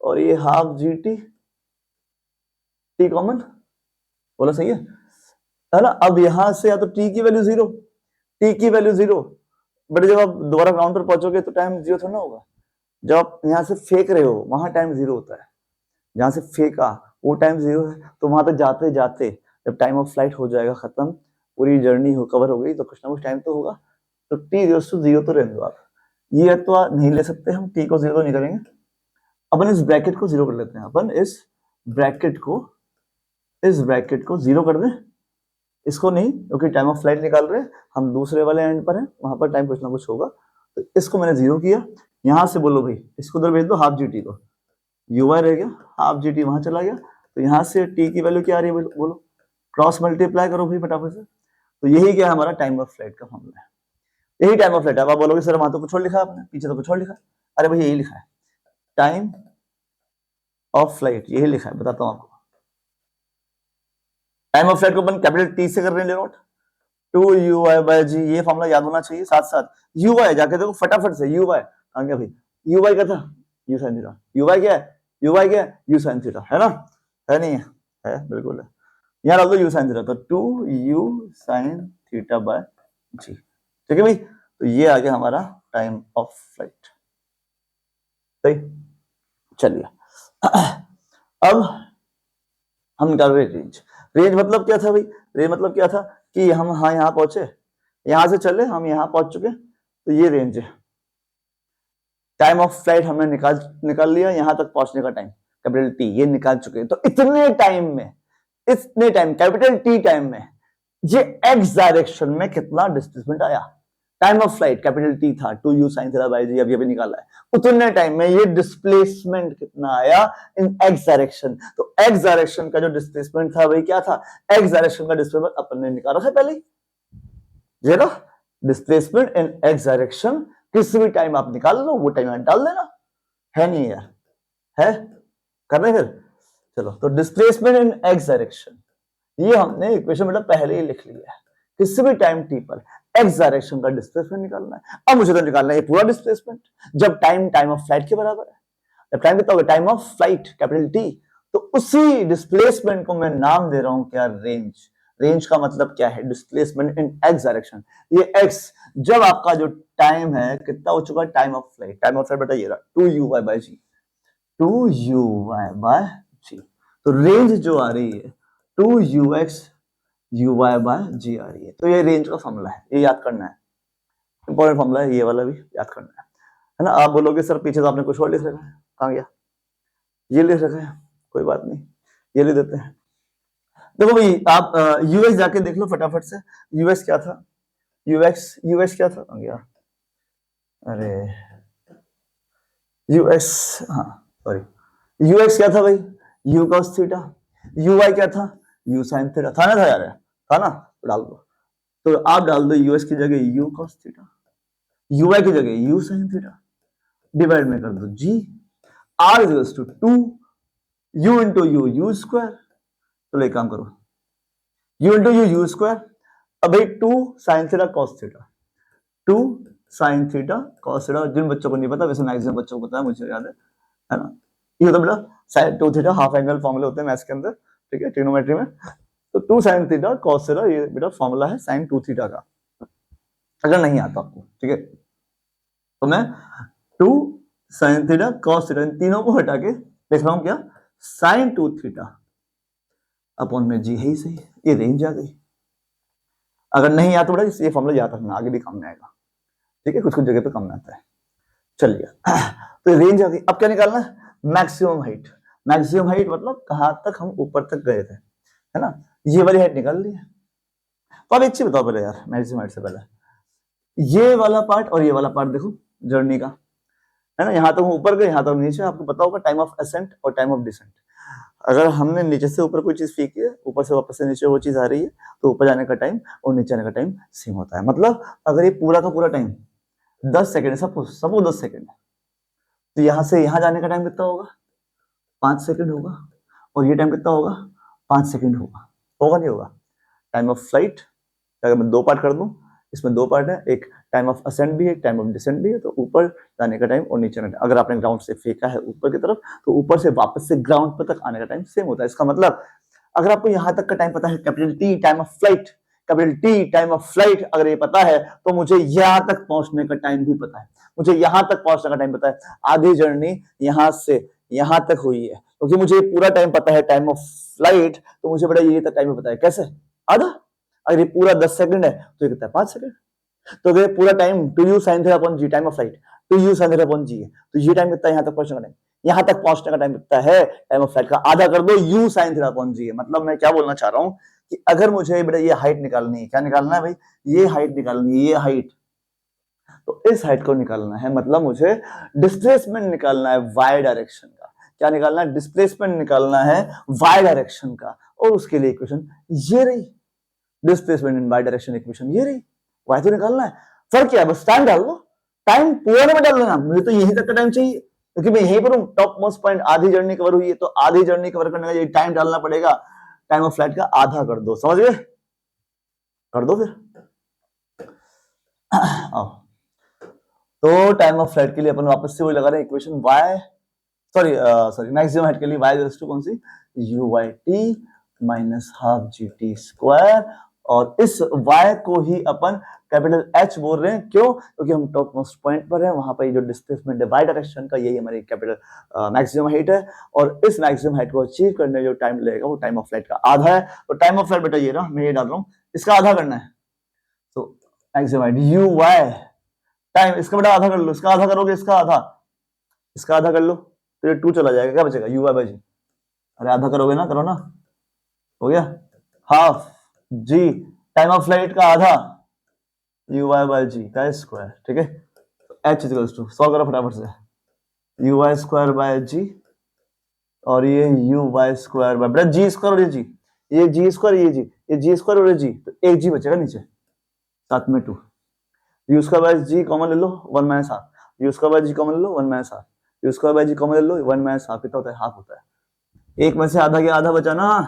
A: और ये हाफ जी टी कॉमन, बोला सही है ना। अब यहां से या तो टी की वैल्यू 0, टी की वैल्यू 0, बट जब आप दोबारा ग्राउंड पर पहुंचोगे तो टाइम 0 थोड़ा ना होगा। जब आप यहां से फेंक रहे हो वहां टाइम 0 होता है, जहां से फेंका वो टाइम 0 है। तो वहां तक जाते जाते जब टाइम ऑफ फ्लाइट हो जाएगा खत्म, पूरी जर्नी हो कवर हो गई, तो कुछ ना कुछ टाइम तो होगा। तो टी 0 तो रहने दो आप, ये तो नहीं ले सकते हम, टी को 0 तो नहीं करेंगे, अपन इस ब्रैकेट को 0 कर लेते हैं, अपन इस ब्रैकेट को 0 कर दें, इसको नहीं, क्योंकि टाइम ऑफ फ्लाइट निकाल रहे हैं हम, दूसरे वाले एंड पर है, वहां पर टाइम कुछ ना कुछ होगा। तो इसको मैंने 0 किया, यहां से बोलो भाई इसको उधर भेज दो, हाफ जी टी को, ui रह गया, हाफ जी टी वहां चला गया। तो यहां से टी की वैल्यू क्या आ रही है बोलो, क्रॉस मल्टीप्लाई करो भाई फटाफट से। तो यही क्या है हमारा टाइम ऑफ फ्लाइट का फॉर्मूला है, यही टाइम ऑफ फ्लाइट। अब आप बोलोगे सर वहां तो कुछ और लिखा आपने, पीछे तो कुछ और लिखा, अरे भाई यही लिखा है, टाइम ऑफ फ्लाइट यही लिखा है, बताता हूं आपको। टाइम ऑफ फ्लाइट को अपन कैपिटल टी से कर रहे हैं, लेट 2ui बाय जी, ये फॉर्मूला याद होना चाहिए। साथ साथ ui जाके देखो फटाफट से, ui आ गया भाई, ui क्या था, u sin थीटा, ui क्या है, ui क्या है, u sin थीटा, है ना, है नहीं है बिल्कुल है। यहाँ डाल दो u sin थीटा, तो 2u sin थीटा बाय जी, ठीक है भाई। तो ये आ गया हमारा टाइम ऑफ फ्लाइट, सही। चलिए अब हम निकाल रहे रेंज। रेंज मतलब क्या था भाई, रेंज मतलब क्या था कि हम हाँ यहाँ पहुंचे, यहां से चले हम यहाँ पहुंच चुके, तो ये रेंज है। टाइम ऑफ फ्लाइट हमने निकाल लिया, यहां तक पहुंचने का टाइम कैपिटल टी ये निकाल चुके हैं। तो इतने टाइम कैपिटल टी टाइम में ये एक्स डायरेक्शन में कितना डिस्प्लेसमेंट आया, time of flight capital T था 2u sin थीटा बाय जी, अभी निकाला है, उतने टाइम में ये डिस्प्लेसमेंट कितना आया इन एक्स डायरेक्शन। तो एक्स डायरेक्शन का जो डिस्प्लेसमेंट था वही क्या था, एक्स डायरेक्शन का डिस्प्लेसमेंट अपन ने निकाला था पहले, ये ना डिस्प्लेसमेंट इन एक्स डायरेक्शन, किसी भी टाइम आप निकाल लो, वो टाइम डाल देना, है नहीं यार, है कर रहे फिर, चलो। तो डिस्प्लेसमेंट इन एक्स डायरेक्शन ये हमने इक्वेशन बेटा पहले ही लिख लिया है, किसी भी टाइम टी पर एक्स डायरेक्शन का डिस्प्लेसमेंट निकालना है। अब मुझे तो निकालना है पूरा डिस्प्लेसमेंट, जब टाइम ऑफ फ्लाइट के बराबर है, जब टाइम कितना होगा, time of flight capital T, तो उसी डिस्प्लेसमेंट को मैं नाम दे रहा हूं क्या, रेंज। रेंज का मतलब क्या है, डिस्प्लेसमेंट इन एक्स डायरेक्शन। ये एक्स जब आपका जो टाइम है कितना हो चुका है, time of flight, time of flight बेटा ये रहा 2u बाय जी, 2u बाय जी। तो रेंज जो आ रही है 2ux uy बाय जी आ रही है। तो ये रेंज का फॉर्मूला है, ये याद करना है, इंपॉर्टेंट फॉर्मूला है, ये वाला भी याद करना है ना। आप बोलोगे सर पीछे तो आपने कुछ और लिख रखा है, कहां गया, ये लिख रखा है, कोई बात नहीं, ये लिख देते हैं। देखो भाई आप यूएस जाके देख लो फटाफट से, यूएस क्या था, यूएस क्या था, कहां गया, अरे यूएस, हाँ सॉरी, यूएस क्या था भाई, यू कॉस थीटा, यूवाई क्या था, यू साइन थीटा, था ना, था यार, था ना, डाल दो। तो आप डाल दो यूएस की जगह यू कॉस थीटा, यूवाई की जगह यू साइन थीटा, डिवाइड में कर दो g, R is to 2 u into u u square. तो एक काम करो, यू इंटू यू स्क्वायर, अब भाई 2 sine theta cos theta, 2 sine theta cos theta, जिन बच्चों को नहीं पता, वैसे मैक्सिमम बच्चों को पता है, मुझे याद है ना, ये होता बेटा साइन 2 थीटा, हाफ एंगल फॉर्मूले होते हैं मैथ्स के अंदर, ठीक है, ट्रिग्नोमेट्री में। तो 2 साइन थीटा कॉस थीटा, ये बेटा फॉर्मूला है साइन 2 थीटा का, अगर नहीं आता आपको, ठीक है। तो मैं 2 साइन थीटा कॉस थीटा, इन तीनों को हटा के लिख रहा हूं क्या, साइन 2 थीटा अपॉन में जी है ही सही, ये रेंज आ गई। अगर नहीं आता बेटा ये फॉर्मूला याद रखना, आगे भी काम में आएगा, ठीक है, कुछ कुछ जगह पे काम में आता है। चलिए तो रेंज आ गई, अब क्या निकालना है, मैक्सिमम हाइट। मैक्सिमम हाइट मतलब कहां तक हम ऊपर तक गए थे, है ना, ये वाली हाइट निकाल ली है। तो अब एक चीज बताओ पहले यार, मैक्सिमम हाइट से पहले ये वाला पार्ट और ये वाला पार्ट देखो जर्नी का, है ना, यहां तक हम ऊपर गए, यहां तक नीचे, आपको पता होगा टाइम ऑफ असेंट और टाइम ऑफ डिसेंट। अगर हमने नीचे से ऊपर कोई चीज फेंकी है, ऊपर से वापस से नीचे वो चीज आ रही है, तो ऊपर जाने का टाइम और नीचे आने का टाइम सेम होता है। मतलब अगर ये पूरा का पूरा टाइम 10 सेकेंड है, सपोज 10 सेकेंड है, तो यहां से यहां जाने का टाइम कितना होगा, 5 सेकेंड होगा, और ये टाइम कितना होगा, 5 सेकेंड होगा, होगा नहीं होगा। टाइम ऑफ फ्लाइट अगर मैं 2 पार्ट कर दूं, इसमें 2 पार्ट है, एक टाइम ऑफ असेंट भी है, एक टाइम ऑफ डिसेंट भी है। तो ऊपर जाने का टाइम और नीचे आने का, अगर आपने ग्राउंड से फेंका है ऊपर की तरफ, तो ऊपर से वापस से ग्राउंड पर तक आने का टाइम सेम होता है। इसका मतलब अगर आपको यहां तक का टाइम पता है, capital T time of flight, capital T time of flight अगर ये पता है, तो मुझे यहां तक पहुंचने का टाइम भी पता है, मुझे यहां तक पहुंचने का टाइम पता है। आधी जर्नी यहां से यहां तक हुई है, क्योंकि तो मुझे पूरा टाइम पता है टाइम ऑफ फ्लाइट, तो मुझे बड़ा ये तक टाइम पता है। कैसे, आधा, अगर ये पूरा 10 सेकंड है तो ये कितना है, 5 सेकंड। तो अगर पूरा time 2u sin theta upon g, time of flight 2u sin theta upon g है, तो ये टाइम कितना है, यहां तक पहुंचने का टाइम, यहां तक पहुंचने का टाइम कितना है, टाइम ऑफ फ्लाइट का आधा कर दो, u sin theta upon g है। मतलब मैं क्या बोलना चाह रहा हूं कि अगर मुझे बेटा ये हाइट निकालनी है, क्या निकालना है भाई, ये हाइट निकालनी है, ये हाइट, तो इस हाइट को निकालना है, मतलब मुझे डिस्प्लेसमेंट निकालना है वाई डायरेक्शन का। क्या निकालना है, डिस्प्लेसमेंट निकालना है वाई डायरेक्शन का, और उसके लिए इक्वेशन ये रही, displacement in Y direction equation ये रही, वाई तो निकालना है। फर्क क्या है, बस टाइम डाल दो, टाइम पूरा में डाल देना, मुझे तो यहीं तक का टाइम चाहिए, क्योंकि मैं यहीं पर हूं, टॉप मोस्ट पॉइंट, आधी जर्नी कवर हुई है, तो आधी जर्नी कवर करने का ये टाइम डालना पड़ेगा, टाइम ऑफ फ्लाइट का आधा कर दो, समझ गए, कर दो फिर। तो टाइम ऑफ फ्लाइट के लिए अपन वापस से वही लगा रहे हैं equation, y sorry maximum height के लिए वाई इक्वल्स टू कौन सी, u Y T minus half g t square, और इस y को ही अपन कैपिटल H बोल रहे हैं, क्यों, क्योंकि हम टॉप मोस्ट पॉइंट पर हैं, वहां पर जो डिस्प्लेसमेंट है y डायरेक्शन का, यही हमारी कैपिटल मैक्सिमम हाइट है, और इस मैक्सिमम हाइट को अचीव करने जो टाइम लगेगा वो टाइम ऑफ फ्लाइट का आधा है। तो टाइम ऑफ फ्लाइट बेटा ये रहा, मैं ये डाल रहा हूं, इसका आधा करना है, तो maximum height U Y time, इसका बेटा आधा कर लो, इसका आधा करोगे, इसका आधा कर लो, तो ये 2 चला जाएगा, क्या बचेगा, यू वाई बाई जी, अरे आधा करोगे ना, करो ना, हो गया, half G time of flight का आधा, यू वाई बाई जी का स्क्वायर, ठीक है। एच इक्वल्स टू, सॉल्व करो फटाफट से, you Y square by g और ये यू वाई स्क्वायर बाय, बेटा जी स्क्वायर और ये जी स्क्वायर, ये जी स्क्वायर और ये जी, तो एक जी बचेगा नीचे, साथ में 2, U square by G common ले लो 1 minus half, U square by G common ले लो 1 minus half, U square by G common ले लो 1 माइनस हाफ, कितना होता है, हाफ होता है। एक में से आधा गया, आधा बचा ना,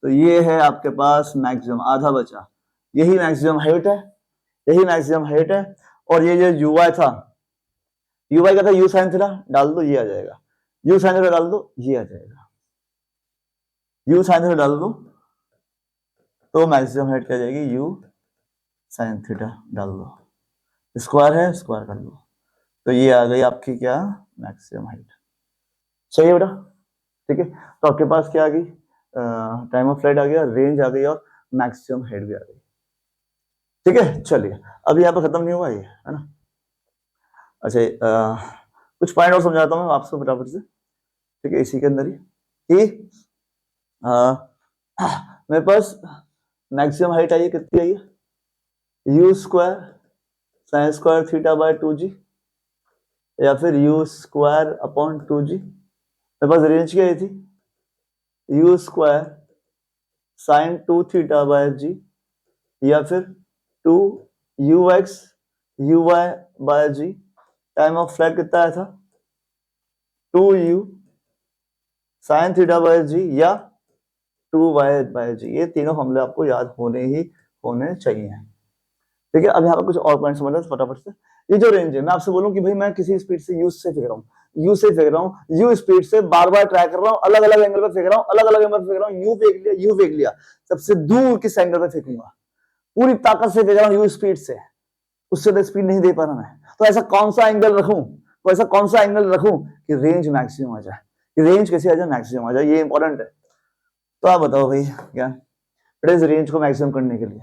A: तो ये है आपके पास मैक्सिमम, आधा बचा, यही मैक्सिमम हाइट है, यही मैक्सिमम हाइट है। और ये जो यू वाई था, यू वाई का था यू साइन थीटा, डाल दो ये आ जाएगा, यू साइन थीटा डाल दो ये आ जाएगा, यू साइन थीटा डाल दो तो मैक्सिमम हाइट क्या आ जाएगी, यू साइन थीटा डाल दो, स्क्वायर है स्क्वायर कर दो, तो ये आ गई आपकी क्या, मैक्सिमम हाइट। सही है बेटा, ठीक है। तो आपके पास क्या आ गई, टाइम ऑफ फ्लाइट आ गया, रेंज आ गई और मैक्सिमम हाइट भी आ गई, ठीक है। चलिए अभी यहाँ पे खत्म नहीं हुआ ये, है ना। अच्छा कुछ पॉइंट और समझाता हूँ आपसे फटाफट से, ठीक है, इसी के अंदर ही कि मेरे पास मैक्सिमम हाइट आई है, कितनी आई है, you square sine square theta by 2g या फिर यू स्क्वायर अपॉन 2g, मेरे पास रेंज क्या आई थी, U square sine 2 theta by g या फिर 2 ux uy by g, time of flight कितना आया था, 2u sign theta by g या 2y बाय g, ये तीनों फॉर्मूले आपको याद होने चाहिए, ठीक है। अब यहाँ पर कुछ और पॉइंट समझ लो फटाफट से। ये जो रेंज है, मैं आपसे बोलूं कि भाई मैं किसी स्पीड से यू से फेंक रहा हूँ, यू स्पीड से बार बार ट्राई कर रहा हूँ, अलग अलग एंगल पे फेंक रहा हूँ, अलग अलग एंगल पे फेंक रहा हूँ, यू फेंक लिया, सबसे दूर किस एंगल पे फेंकूंगा, पूरी ताकत से फेंक रहा हूँ यू स्पीड से, उससे तो स्पीड नहीं दे पा रहा मैं, तो ऐसा कौन सा एंगल रखूं, तो ऐसा कौन सा एंगल रखूं कि रेंज मैक्सिमम आ जाए, कि रेंज कैसे आ जाए, मैक्सिमम आ जाए, ये इंपॉर्टेंट है। तो आप बताओ भाई क्या, इस रेंज को मैक्सिमम करने के लिए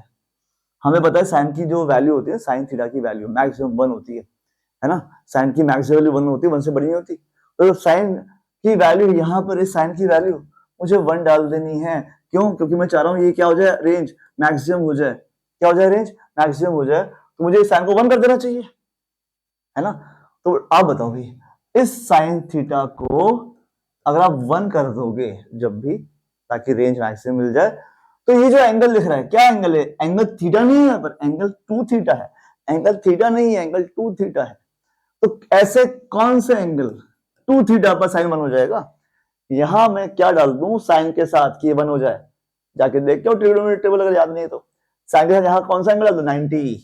A: हमें पता है साइन की जो वैल्यू होती है, साइन थीटा की वैल्यू मैक्सिमम 1 होती है ना, साइन की मैक्सिमम वैल्यू 1 होती है, 1 से बड़ी नहीं होती, तो साइन की वैल्यू यहाँ पर इस साइन की वैल्यू मुझे 1 डाल देनी है, क्यों, क्योंकि मैं चाह रहा हूँ ये क्या हो जाए, रेंज मैक्सिमम हो जाए, क्या हो जाए, रेंज मैक्सिमम हो जाए, तो मुझे इस साइन को 1 कर देना चाहिए, है ना। तो आप बताओ भाई, इस साइन थीटा को अगर आप 1 कर दोगे जब भी, ताकि रेंज मैक्सिमम मिल जाए, तो ये जो एंगल लिख रहा है क्या एंगल है, एंगल थीटा नहीं है, पर एंगल 2 थीटा है, एंगल थीटा नहीं है, एंगल 2 थीटा है। तो ऐसे कौन से एंगल 2 थीटा पर साइन 1 हो जाएगा, यहां मैं क्या डाल दूं साइन के साथ कि 1 हो जाए, जाके देखते हो ट्रिग्नोमेट्री टेबल, अगर याद नहीं है तो साइन के साथ यहां कौन सा एंगल डाल दो, 90,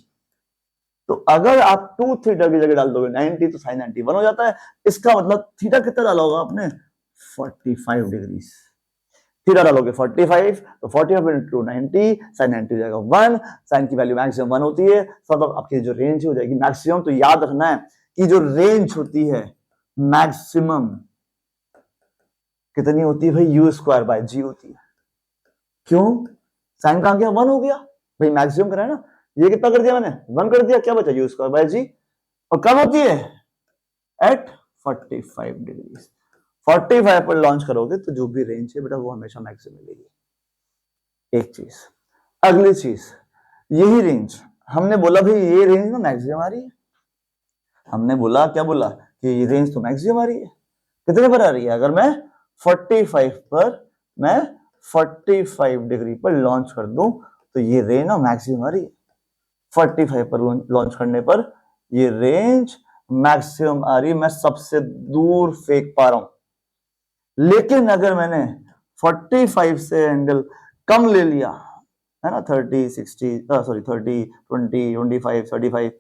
A: तो अगर आप 2 थीटा की जगह डाल दोगे 90 तो साइन 90 1 हो जाता है, इसका मतलब थीटा कितना डाला होगा आपने, 45 डिग्री, थीटा डालोगे 45, तो 45 इंटू 90 साइन 90 हो जाएगा 1, साइन की वैल्यू मैक्सिमम 1 होती है, मतलब आपकी जो रेंज हो जाएगी मैक्सिमम। तो याद रखना है कि जो रेंज होती है मैक्सिमम कितनी होती है भाई, यू स्क्वायर बाय जी होती है, क्यों, साइन कहां गया, 1 हो गया भाई, मैक्सिमम करा है ना, ये कितना कर दिया मैंने, 1 कर दिया, क्या बचा, यू स्क्वायर बाय जी, और कब होती है, एट 45 डिग्री, 45 पर लॉन्च करोगे तो जो भी रेंज है बेटा वो हमेशा मैक्सिमम मिलेगी, एक चीज। अगली चीज, यही रेंज हमने बोला भाई ये रेंज ना मैक्सिमम आ रही है, हमने बोला क्या बोला कि ये रेंज तो मैक्सिमम आ रही है, कितने पर आ रही है, अगर मैं 45 पर, मैं 45 डिग्री पर लॉन्च कर दूं तो ये रेंज ना मैक्सिमम आ रही है, 45 पर लॉन्च करने पर ये रेंज मैक्सिमम आ रही है, मैं सबसे दूर फेंक पा रहा हूं। लेकिन अगर मैंने 45 से एंगल कम ले लिया, है ना, 30 60 सॉरी 30 20 25 35,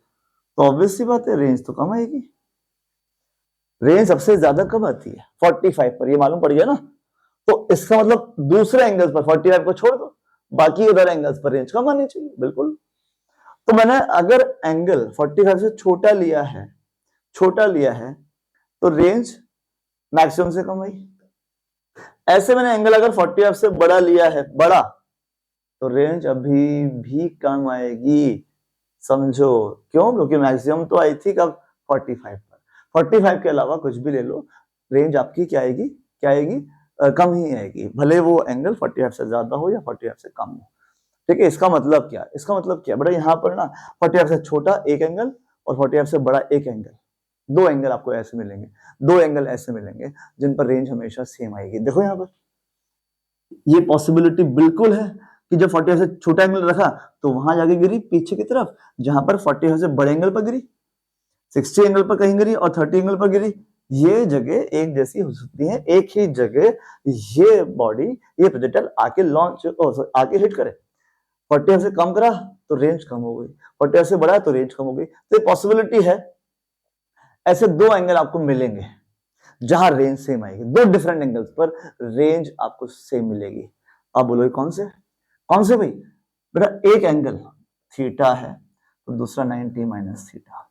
A: तो ऑब्वियस सी बात है रेंज तो कम आएगी, रेंज सबसे ज्यादा कब आती है, 45 पर, ये मालूम पड़ गया ना। तो इसका मतलब दूसरे एंगल्स पर 45 को छोड़ दो, बाकी अदर एंगल्स पर रेंज कम आनी चाहिए, बिल्कुल। तो मैंने अगर एंगल 45 से छोटा लिया है तो रेंज मैक्सिमम से कम आई, ऐसे मैंने एंगल अगर 45 से बड़ा लिया है, बड़ा, तो रेंज अभी भी कम आएगी, समझो क्यों, क्योंकि मैक्सिमम तो आई थी कब, 45 पर, 45 के अलावा कुछ भी ले लो, रेंज आपकी क्या आएगी, कम ही आएगी, भले वो एंगल 45 से ज्यादा हो या 45 से कम हो, ठीक है, इसका मतलब क्या, इसका मतलब क्या बेटा, यहाँ पर ना 45 से छोटा एक एंगल और 45 से बड़ा एक एंगल, दो एंगल आपको ऐसे मिलेंगे, दो एंगल ऐसे मिलेंगे जिन पर रेंज हमेशा सेम आएगी। देखो यहाँ पर ये पॉसिबिलिटी बिल्कुल है कि जब 45 से छोटा एंगल रखा तो वहां जाके गिरी पीछे की तरफ, जहां पर 45 से बड़े एंगल पर गिरी, 60 एंगल पर कहीं गिरी और 30 एंगल पर गिरी। ये जगह एक जैसी हो सकती है, एक ही जगह ये बॉडी, ये प्रोजेक्टाइल आके लॉन्च आके हिट करे। 45 से कम करा तो रेंज कम हो गई, 45 से बढ़ा तो रेंज कम हो गई। तो ये पॉसिबिलिटी है ऐसे दो एंगल आपको मिलेंगे जहां रेंज सेम आएगी, दो डिफरेंट एंगल्स पर रेंज आपको सेम मिलेगी। आप बोलोगे कौन से, कौन से भाई? बेटा एक एंगल थीटा है तो दूसरा 90 माइनस थीटा,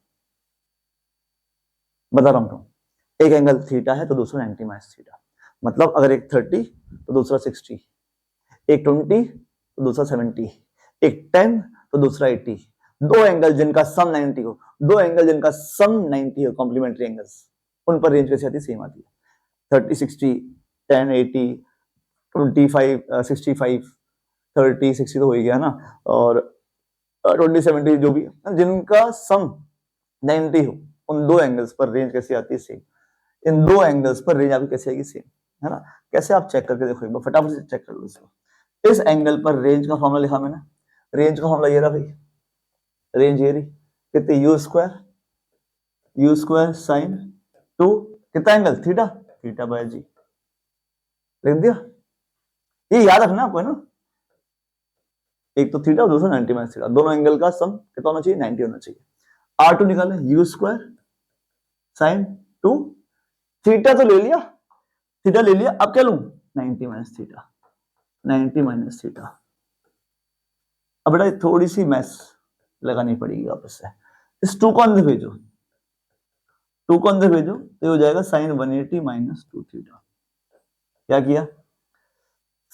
A: बता रहा हूं, एक एंगल थीटा है तो दूसरा 90 माइनस थीटा। मतलब अगर एक 30 तो दूसरा 60, एक 20 तो दूसरा 70, एक 10 तो दूसरा 80। दो एंगल जिनका सम 90 हो, दो एंगल जिनका सम 90 हो, कॉम्प्लीमेंट्री एंगल्स, उन पर रेंज कैसे आती है? सेम आती है। 30 60, 10 80, 25 65, 30 60 तो हो ही गया ना, और 20 70 जो भी जिनका सम 90 हो, उन दो एंगल्स पर रेंज कैसे आती है? सेम। इन दो एंगल्स पर रेंज आपकी कैसे आएगी? सेम, है ना। कैसे आप चेक करके देखो एक बार, फटाफट से चेक कर लो इसको। इस एंगल पर रेंज का फॉर्मूला लिखा मैंने, रेंज का फॉर्मूला ये रहा भाई, रेंज ये रही, कितनी? यू स्क्वायर साइन 2 कितना एंगल? थीटा, थीटा बाय जी, लिख दिया। ये याद रखना आपको, है ना, एक तो थीटा और दूसरा 90 माइनस थीटा, दोनों एंगल का सम कितना होना चाहिए? 90 होना चाहिए। R2 निकाले, यू स्क्वायर साइन 2, थीटा तो ले लिया, थीटा ले लिया, अब क्या लूं? 90 माइनस थीटा, 90 माइनस थीटा। अब बेटा थोड़ी सी मैथ्स लगानी पड़ेगी वापस से, इस 2 को अंदर भेजो, 2 को अंदर भेजो तो हो जाएगा साइन 180 माइनस 2 थीटा। क्या किया?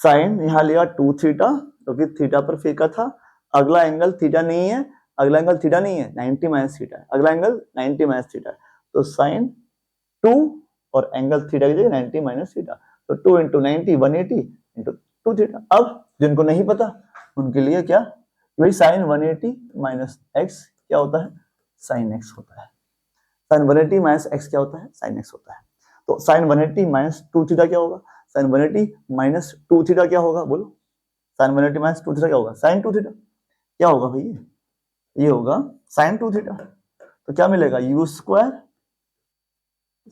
A: साइन यहां लिया 2 थीटा क्योंकि थीटा पर फेंका था, अगला एंगल थीटा नहीं है, अगला एंगल थीटा नहीं है, 90 माइनस थीटा है, अगला एंगल 90 माइनस थीटा है, तो साइन 2 और एंगल थीटा की जगह 90 माइनस थीटा, तो 2 इंटू 90 180 इंटू 2 थीटा। अब जिनको नहीं पता उनके लिए क्या भाई, साइन 180 माइनस एक्स क्या होता है? साइन एक्स होता है। साइन 180 माइनस एक्स क्या होता है? साइन एक्स होता है। तो साइन 180 माइनस 2 थीटा क्या होगा? साइन 180 माइनस 2 थीटा क्या होगा? बोलो, साइन 180 माइनस 2 थीटा क्या होगा? Sine 2 theta. क्या होगा भाई? ये होगा साइन 2 थीटा। तो क्या मिलेगा? U square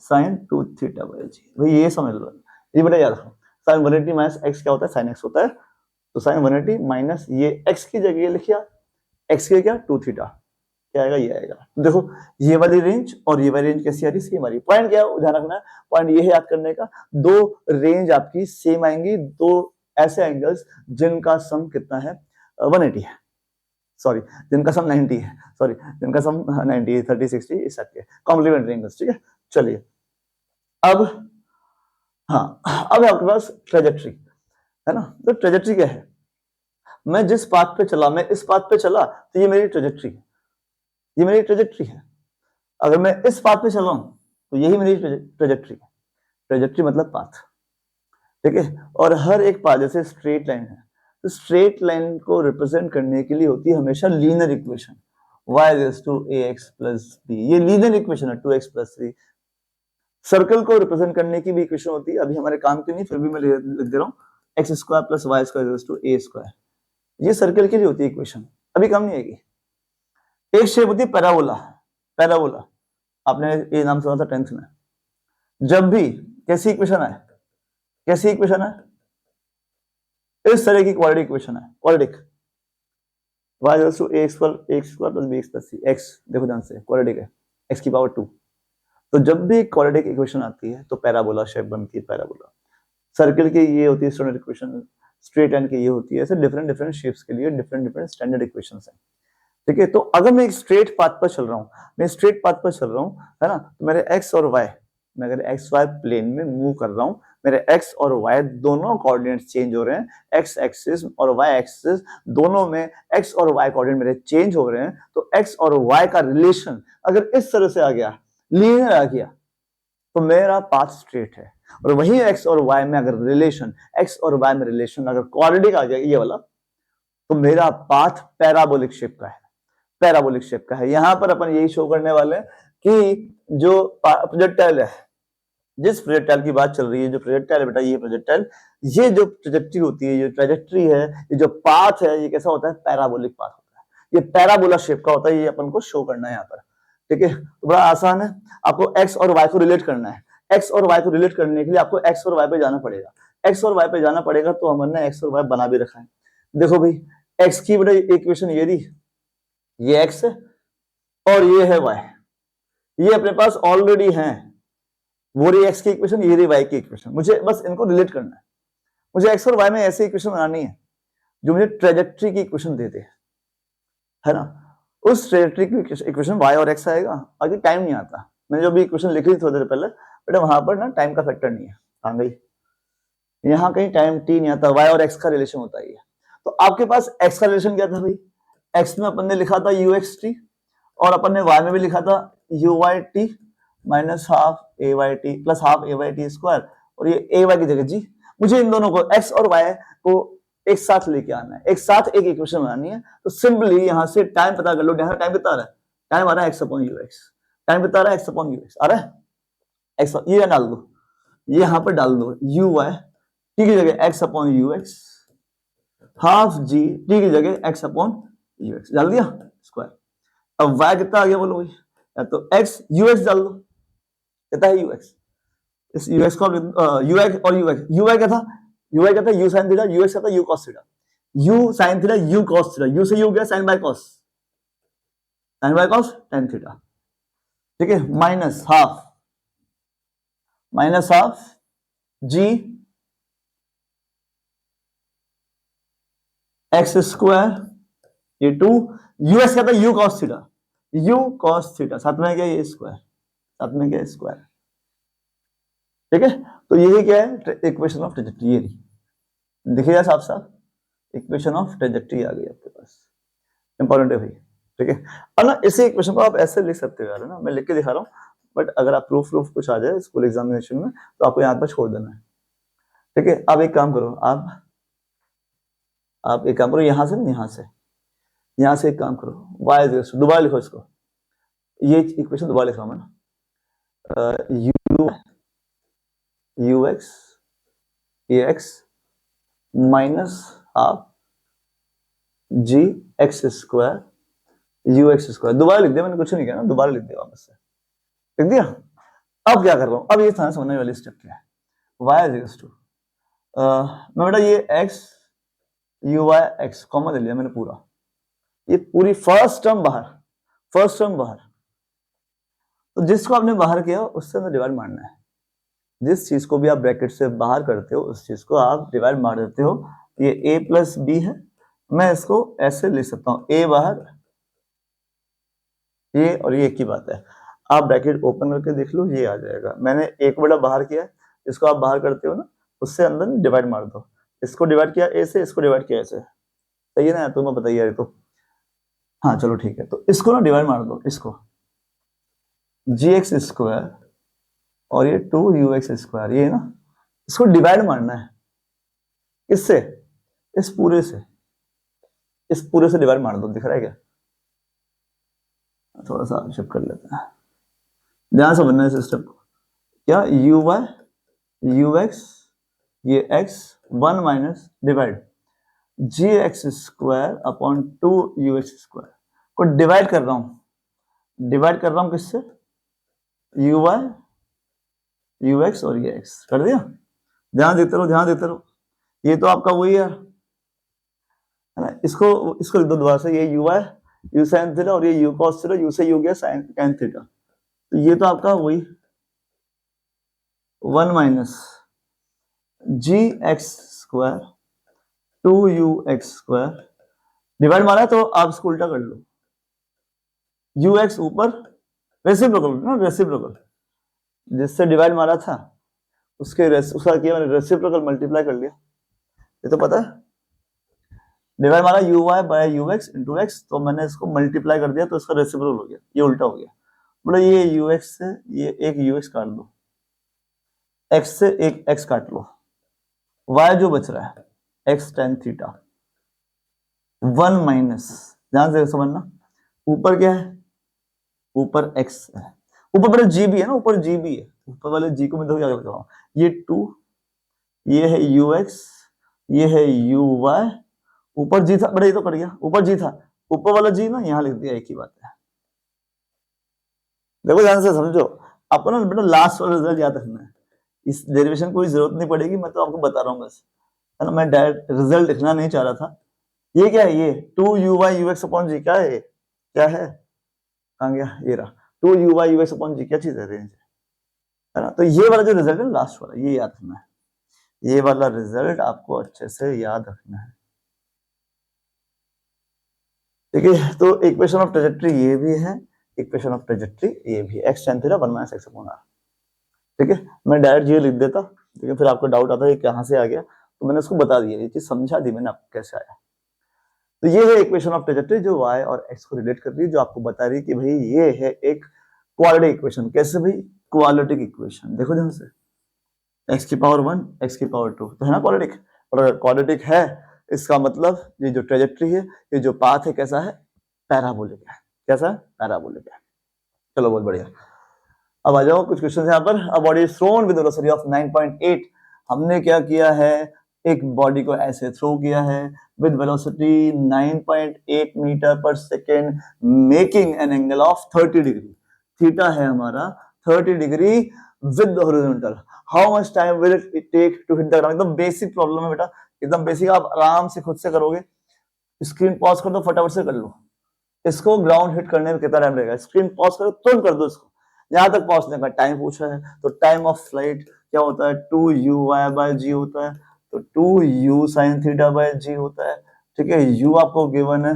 A: sine 2 theta by g. भाई ये समझ लो, ये बेटा याद रखो, साइन 180 माइनस एक्स क्या होता है? साइन एक्स होता है। तो साइन 180 माइनस ये एक्स की जगह लिखिया, एक्स की क्या? 2 थीटा, क्या आएगा? ये आएगा। देखो ये वाली रेंज और ये वाली रेंज कैसी आ रही? सेम आ रही। पॉइंट क्या है ध्यान रखना है, पॉइंट ये है याद करने का, दो रेंज आपकी सेम आएंगी, दो ऐसे एंगल्स जिनका सम कितना है? 180 है, सॉरी जिनका सम 90 है, सॉरी जिनका सम 90 30 60 इस टाइप के कॉम्प्लीमेंट्री एंगल्स। ठीक है, चलिए अब, हाँ अब आपके पास ट्रेजेक्ट्री है ना। तो ट्रेजेक्ट्री क्या है? मैं जिस पाथ पे चला, मैं इस पाथ पे चला तो ये मेरी ट्रेजेक्ट्री है, ये मेरी ट्रेजेक्ट्री है। अगर मैं इस पाथ पे चला हूं तो यही मेरी ट्रेजेक्ट्री है। ट्रेजेक्ट्री मतलब पाथ, ठीक है। और हर एक पाथ जैसे स्ट्रेट लाइन है, तो स्ट्रेट लाइन को रिप्रेजेंट करने के लिए होती है हमेशा linear equation, y is to ax plus b। ये लीनियर इक्वेशन है, 2x प्लस 3। सर्कल को रिप्रेजेंट करने की भी इक्वेशन होती है, अभी हमारे काम की नहीं, फिर भी मैं लिख दे रहा हूँ, X square plus Y square is to A square. ये सर्कल के लिए होती है इक्वेशन, अभी काम नहीं आएगी। एक शेप होती है पैराबोला, पैराबोला आपने ये नाम सुना था 10th में। जब भी कैसी इक्वेशन है, कैसी इक्वेशन है? इस तरह की क्वाड्रेटिक इक्वेशन है, quadratic, y equals to a square plus b plus c। x देखो ध्यान से क्वाड्रेटिक है, x की पावर 2। तो जब भी क्वाड्रेटिक इक्वेशन आती है तो पैराबोला शेप बनती है, पैराबोला। सर्कल की ये होती है स्टैंडर्ड इक्वेशन, स्ट्रेट लाइन की ये होती है, ऐसे डिफरेंट डिफरेंट शेप्स के लिए डिफरेंट डिफरेंट स्टैंडर्ड इक्वेशंस हैं। ठीक है, तो अगर मैं एक स्ट्रेट पाथ पर चल रहा हूँ, मैं स्ट्रेट पाथ पर चल रहा हूँ, है ना, तो मेरे एक्स और वाई, मैं अगर एक्स वाई प्लेन में मूव कर रहा हूँ, मेरे एक्स और वाई दोनों कोऑर्डिनेट्स चेंज हो रहे हैं, एक्स एक्सिस और वाई एक्सिस दोनों में एक्स और वाई कोऑर्डिनेट मेरे चेंज हो रहे हैं। तो एक्स और वाई का रिलेशन अगर इस तरह से आ गया, लीनियर आ गया, तो मेरा पाथ स्ट्रेट है। और वही एक्स और वाई में अगर रिलेशन, एक्स और वाई में रिलेशन अगर क्वाड्रेटिक आ जाए, ये वाला, तो मेरा पाथ पैराबोलिक शेप का है, पैराबोलिक शेप का है। यहां पर अपन यही शो करने वाले हैं कि जो प्रोजेक्टाइल है, जिस प्रोजेक्टाइल की बात चल रही है, जो प्रोजेक्टाइल है बेटा, ये प्रोजेक्टाइल, ये जो ट्रेजेक्टरी होती है, ये ट्रेजेक्टरी है, ये जो पाथ है, ये कैसा होता है, पैराबोलिक पाथ होता है, ये पैराबोला शेप का होता है। ये अपन को शो करना है यहाँ पर, ठीक है। तो बड़ा आसान है, आपको एक्स और वाई को रिलेट करना है। एक्स और वाई को रिलेट करने के लिए आपको एक्स और वाई पे जाना पड़ेगा। एक्स और वाई पे जाना पड़ेगा, तो हमने एक्स और वाई बना भी रखा है। देखो भाई, एक्स की बेटा इक्वेशन ये दी, ये एक्स है और ये है वाई, ये अपने पास ऑलरेडी है। वो रही एक्स की इक्वेशन, ये रही वाई की इक्वेशन। मुझे बस इनको रिलेट करना है। मुझे एक्स और वाई में ऐसी इक्वेशन बनानी है जो मुझे ट्रेजेक्टरी की इक्वेशन दे दे, है ना। उस ट्रेजेक्टरी की इक्वेशन वाई और एक्स आएगा, आगे टाइम नहीं आता। मैंने जो भी इक्वेशन लिखी थी थोड़ी देर पहले, बेटा वहां पर ना टाइम का फैक्टर नहीं है, आ गई यहाँ कहीं टाइम टी नहीं आता, वाई और एक्स का रिलेशन होता है। तो आपके पास एक्स का रिलेशन क्या था भाई, एक्स में अपन ने लिखा था यू एक्स टी, और अपन ने वाई में भी लिखा था U Y T minus half A Y T plus half A Y T square, और ये ए वाई की जगह जी। मुझे इन दोनों को, एक्स और वाई को एक साथ लेके आना है, एक साथ एक इक्वेशन बनानी है। तो सिंपली यहां से टाइम पता कर लो। यहाँ टाइम कितना आ रहा है, टाइम आ रहा है x upon you x, time कितना आ रहा है एक्स अपॉन यू एक्स आ रहा है, एक्स ये डाल दो, ये यहां पर डाल दो यू वाई टी की जगह x upon you x, half g T की जगह एक्स अपॉन यू एक्स डाल दिया स्क्वायर। अब वाई कितना आ गया बोलो भाई, या तो एक्स यू एक्स डाल दो, कितना है यू एक्स, इस यू एक्स को यू एक्स और यू एक्स, यू वाई क्या था, यू वाई क्या था U sine theta, U X क्या था U cos theta, U sine theta U cos theta, U से यू गया sine by cos, sine by cos tan theta, ठीक है, minus half G X square, ये two, U X क्या था U cos theta, U cos theta, साथ में क्या ये स्क्वायर, साथ में क्या स्क्वायर, ठीक है। तो यही क्या है, इक्वेशन ऑफ ट्रेजेक्टरी, ये दिखेगा साफ साफ, इक्वेशन ऑफ ट्रेजेक्टरी आ गई आपके पास, इंपॉर्टेंट है भाई, ठीक है। और ना इसी इक्वेशन को आप ऐसे लिख सकते हो यार, ना मैं लिख के दिखा रहा हूँ, बट अगर आप प्रूफ कुछ आ जाए स्कूल एग्जामिनेशन में तो आपको यहाँ पर छोड़ देना है, ठीक है। आप एक काम करो, आप एक काम करो, यहाँ से यहाँ से एक काम करो, वाई दोबारा लिखो इसको, ये इक्वेशन दोबारा लिख रहा हूँ मैं ना, U X A X minus half G X square U X square, दोबारा लिख दिया मैंने, कुछ नहीं किया ना, दोबारा लिख दिया वापस से, लिख दिया। अब क्या कर रहा हूँ, अब ये था समझने वाली स्टेप क्या है, वाई इज इक्वल्स टू, मैं बेटा ये X U Y X common ले लिया मैंने पूरा, ये पूरी फर्स्ट टर्म बाहर, तो जिसको आपने बाहर किया उससे अंदर डिवाइड मारना है। जिस चीज को भी आप ब्रैकेट से बाहर करते हो उस चीज को आप डिवाइड मार देते हो। ये a प्लस बी है, मैं इसको ऐसे लिख सकता हूँ, a बाहर, ये और ये एक ही बात है। आप ब्रैकेट ओपन करके देख लो, ये आ जाएगा। मैंने एक बड़ा बाहर किया, इसको आप बाहर करते हो ना, उससे अंदर डिवाइड मार दो। इसको डिवाइड किया a से, इसको डिवाइड किया ऐसे, सही है ना, तुम्हें बताइए तो, हाँ चलो ठीक है। तो इसको ना डिवाइड मार दो, इसको जी एक्स स्क्वायर और ये टू यू एक्स स्क्वायर, ये ना इसको डिवाइड मारना है, इससे, इस पूरे से डिवाइड मार दो, दिख रहा है क्या, थोड़ा सा शिफ्ट कर लेते हैं, ध्यान से बनना है सिस्टम को। क्या यू वाई यू एक्स, ये X one minus divide G X square upon two U X square को डिवाइड कर रहा हूं किससे, यू वाई यू एक्स और ये एक्स कर दिया। ध्यान देते रहो, ये तो आपका वही है ना, इसको लिख दो दोबारा से, ये U Y U sine theta और ये यू कॉस थीटा, यू से यू गया साइन टैन थीटा, तो ये तो आपका वही one minus G X square two U X square, divide मारा है तो आप इसको उल्टा कर लो, यू एक्स ऊपर रेसिप्रोकल जिससे डिवाइड मारा था उसका किया मैंने, रेसिप्रोकल मल्टीप्लाई कर लिया, ये तो पता है। डिवाइड मारा U Y by U X into X, तो मैंने इसको मल्टीप्लाई कर दिया तो इसका रेसिप्रोकल हो गया, ये उल्टा हो गया। बोला ये यू एक्स से ये एक यू एक्स काट दो, एक्स से एक एक्स काट लो, वाई जो बच रहा है एक्स टेन थीटा, 1 माइनस, ध्यान से समझना, ऊपर क्या है, ऊपर x है, ऊपर बड़ा g भी है ना, ऊपर g भी है, ऊपर वाले g को मैं देखो क्या करता हूँ, ये 2, ये है ux, ये है uy, ऊपर g था, बड़ा ये तो कट गया, ऊपर g था, ऊपर वाला g ना यहाँ लिख दिया, एक ही बात है। देखो ध्यान से समझो, आपको ना बेटा लास्ट वाला रिजल्ट याद रखना है, इस डेरिवेशन कोई जरूरत नहीं पड़ेगी, मैं तो आपको बता रहा हूँ बस, है ना, मैं डायरेक्ट रिजल्ट लिखना नहीं चाह रहा था। ये क्या है, ये 2uy ux अपॉन जी, क्या है, क्या है, कहाँ गया, ये रहा 2uy ux अपॉन जी, क्या चीज है, रेंज है ना। तो ये वाला जो रिजल्ट है लास्ट वाला, ये याद रखना है, ये वाला रिजल्ट आपको अच्छे से याद रखना है, ठीक है। तो इक्वेशन ऑफ ट्रेजेक्टरी ये भी है, इक्वेशन ऑफ ट्रेजेक्टरी ये भी, x tan theta 1 minus x upon r, ठीक है। मैं डायरेक्ट ये लिख देता, लेकिन फिर आपको डाउट आता है कहाँ से आ गया, तो मैंने उसको बता दिया, ये चीज समझा दी मैंने आपको कैसे आया। तो ये है इक्वेशन ऑफ ट्रेजेक्टरी जो y और x को रिलेट कर रही है, जो आपको बता रही है कि भाई ये है एक क्वाड्रेटिक इक्वेशन। कैसे भाई, क्वाड्रेटिक इक्वेशन, देखो ध्यान से, x की पावर 1 x की पावर 2, तो है ना क्वाड्रेटिक, और अगर क्वाड्रेटिक है इसका मतलब ये जो ट्रेजेक्टरी है, ये जो पाथ है कैसा है, पैराबोलिक है, कैसा है, पैराबोलिक है। चलो बहुत बढ़िया, अब आ जाओ कुछ क्वेश्चन यहाँ पर। A body is throne with velocity of 9.8, हमने क्या किया है, एक बॉडी को ऐसे थ्रो किया है with velocity 9.8 metre per second, making an angle of 30 degree, theta है हमारा 30 degree with horizontal. How much time will it take to hit the ground, एकदम बेसिक प्रॉब्लम है बेटा, एकदम बेसिक, आप आराम से खुद से करोगे, स्क्रीन पॉज कर दो, फटाफट से कर लो, इसको ग्राउंड हिट करने में कितना टाइम लगेगा, स्क्रीन पॉज करो, तुरंत कर दो इसको। यहां तक पहुंचने का टाइम पूछा है, तो टाइम ऑफ फ्लाइट क्या होता है, 2u/g होता है, तो 2u sin theta by g होता है, ठीक है। u आपको गिवन है,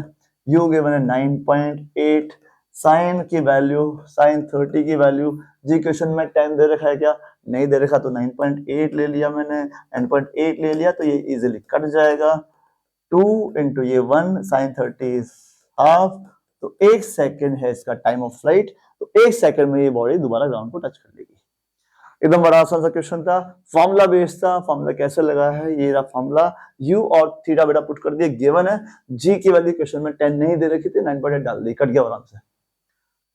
A: u गिवन है 9.8, साइन की वैल्यू, साइन 30 की वैल्यू, जी क्वेश्चन में टाइम दे रखा है क्या, नहीं दे रखा, तो 9.8 ले लिया मैंने, 9.8 ले लिया, तो ये इजिली कट जाएगा, 2 इंटू ये 1, साइन 30 इज हाफ, तो 1 सेकेंड है इसका टाइम ऑफ फ्लाइट, तो 1 सेकेंड में ये बॉडी दोबारा ग्राउंड को टच कर लेगी। एकदम बड़ा आसान सा क्वेश्चन था, फॉर्मूला बेस्ड था, फॉर्मूला कैसे लगा है, ये रहा फॉर्मूला, u और थीटा बेटा पुट कर दिया, गिवन है, g की वैल्यू क्वेश्चन में 10 नहीं दे रखी थी, 9.8 डाल दी, कट गया आराम से।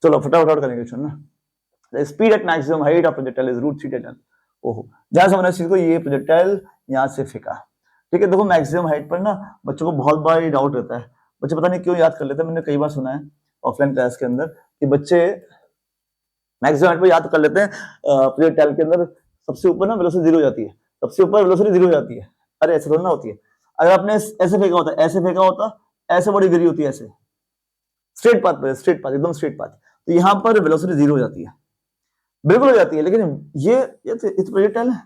A: चलो फटाफट करेंगे क्वेश्चन ना, speed at maximum height of projectile is √3 ओहो, ध्यान समझना इस चीज को, ये प्रोजेक्टाइल यहां से फेंका, ठीक है। देखो मैक्सिमम हाइट पर ना बच्चों को बहुत बार डाउट रहता है, बच्चे पता नहीं क्यों याद कर लेते हैं, मैंने कई बार सुना है ऑफलाइन क्लास के अंदर कि बच्चे मैक्सिमम हाइट पर याद कर लेते हैं, प्रोजेक्टाइल के अंदर सबसे ऊपर ना वेलोसिटी 0 हो जाती है, सबसे ऊपर वेलोसिटी 0 हो जाती है, अरे ऐसे थोड़ा ना होती है, अगर आपने ऐसे फेंका होता, ऐसे फेंका होता, ऐसे बड़ी गिरी होती है, ऐसे स्ट्रेट पाथ पर, स्ट्रेट पाथ, एकदम स्ट्रेट पाथ, तो यहाँ पर वेलोसिटी 0 हो जाती है, बिल्कुल हो जाती है, लेकिन ये प्रोजेक्टाइल है,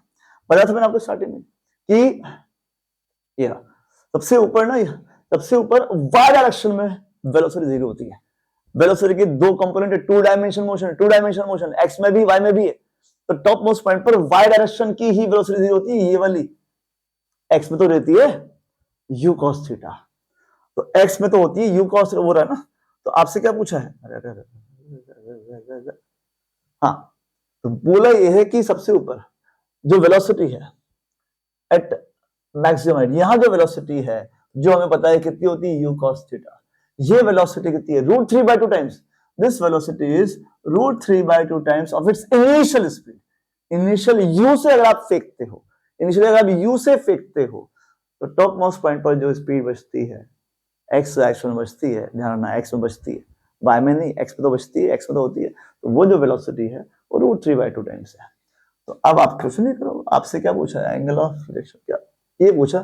A: बताया था मैंने आपको स्टार्टिंग में कि ये सबसे ऊपर ना, सबसे ऊपर y डायरेक्शन में वेलोसिटी 0 होती है, वेलोसिटी के दो कंपोनेंट है, टू डायमेंशन मोशन, x में भी y में भी है, तो टॉप मोस्ट पॉइंट पर y डायरेक्शन की ही वेलोसिटी 0 होती है, ये वाली, x में तो रहती है u cos थीटा, तो x में तो होती है u cos, वो रहा है ना, तो आपसे क्या पूछा है, हाँ, तो बोला ये है कि सबसे ऊपर जो वेलोसिटी है एट मैक्सिमम हाइट, यहां जो वेलोसिटी है जो हमें पता है कितनी होती है, u cos थीटा, ये वेलोसिटी कितनी है, √3/2 times, this velocity is √3/2 times of its initial speed, initial u से अगर आप फेंकते हो, इनिशियल अगर आप u से फेंकते हो, तो टॉप मोस्ट पॉइंट पर जो स्पीड बचती है, x में बचती है, ध्यान रखना x में बचती है, y में नहीं, x में तो बचती है, x में तो होती है, तो वो जो वेलोसिटी है वो √3/2 टाइम्स है। तो अब आप क्वेश्चन नहीं करो, आपसे क्या पूछा है, एंगल ऑफ रिफ्लेक्शन, क्या ये पूछा,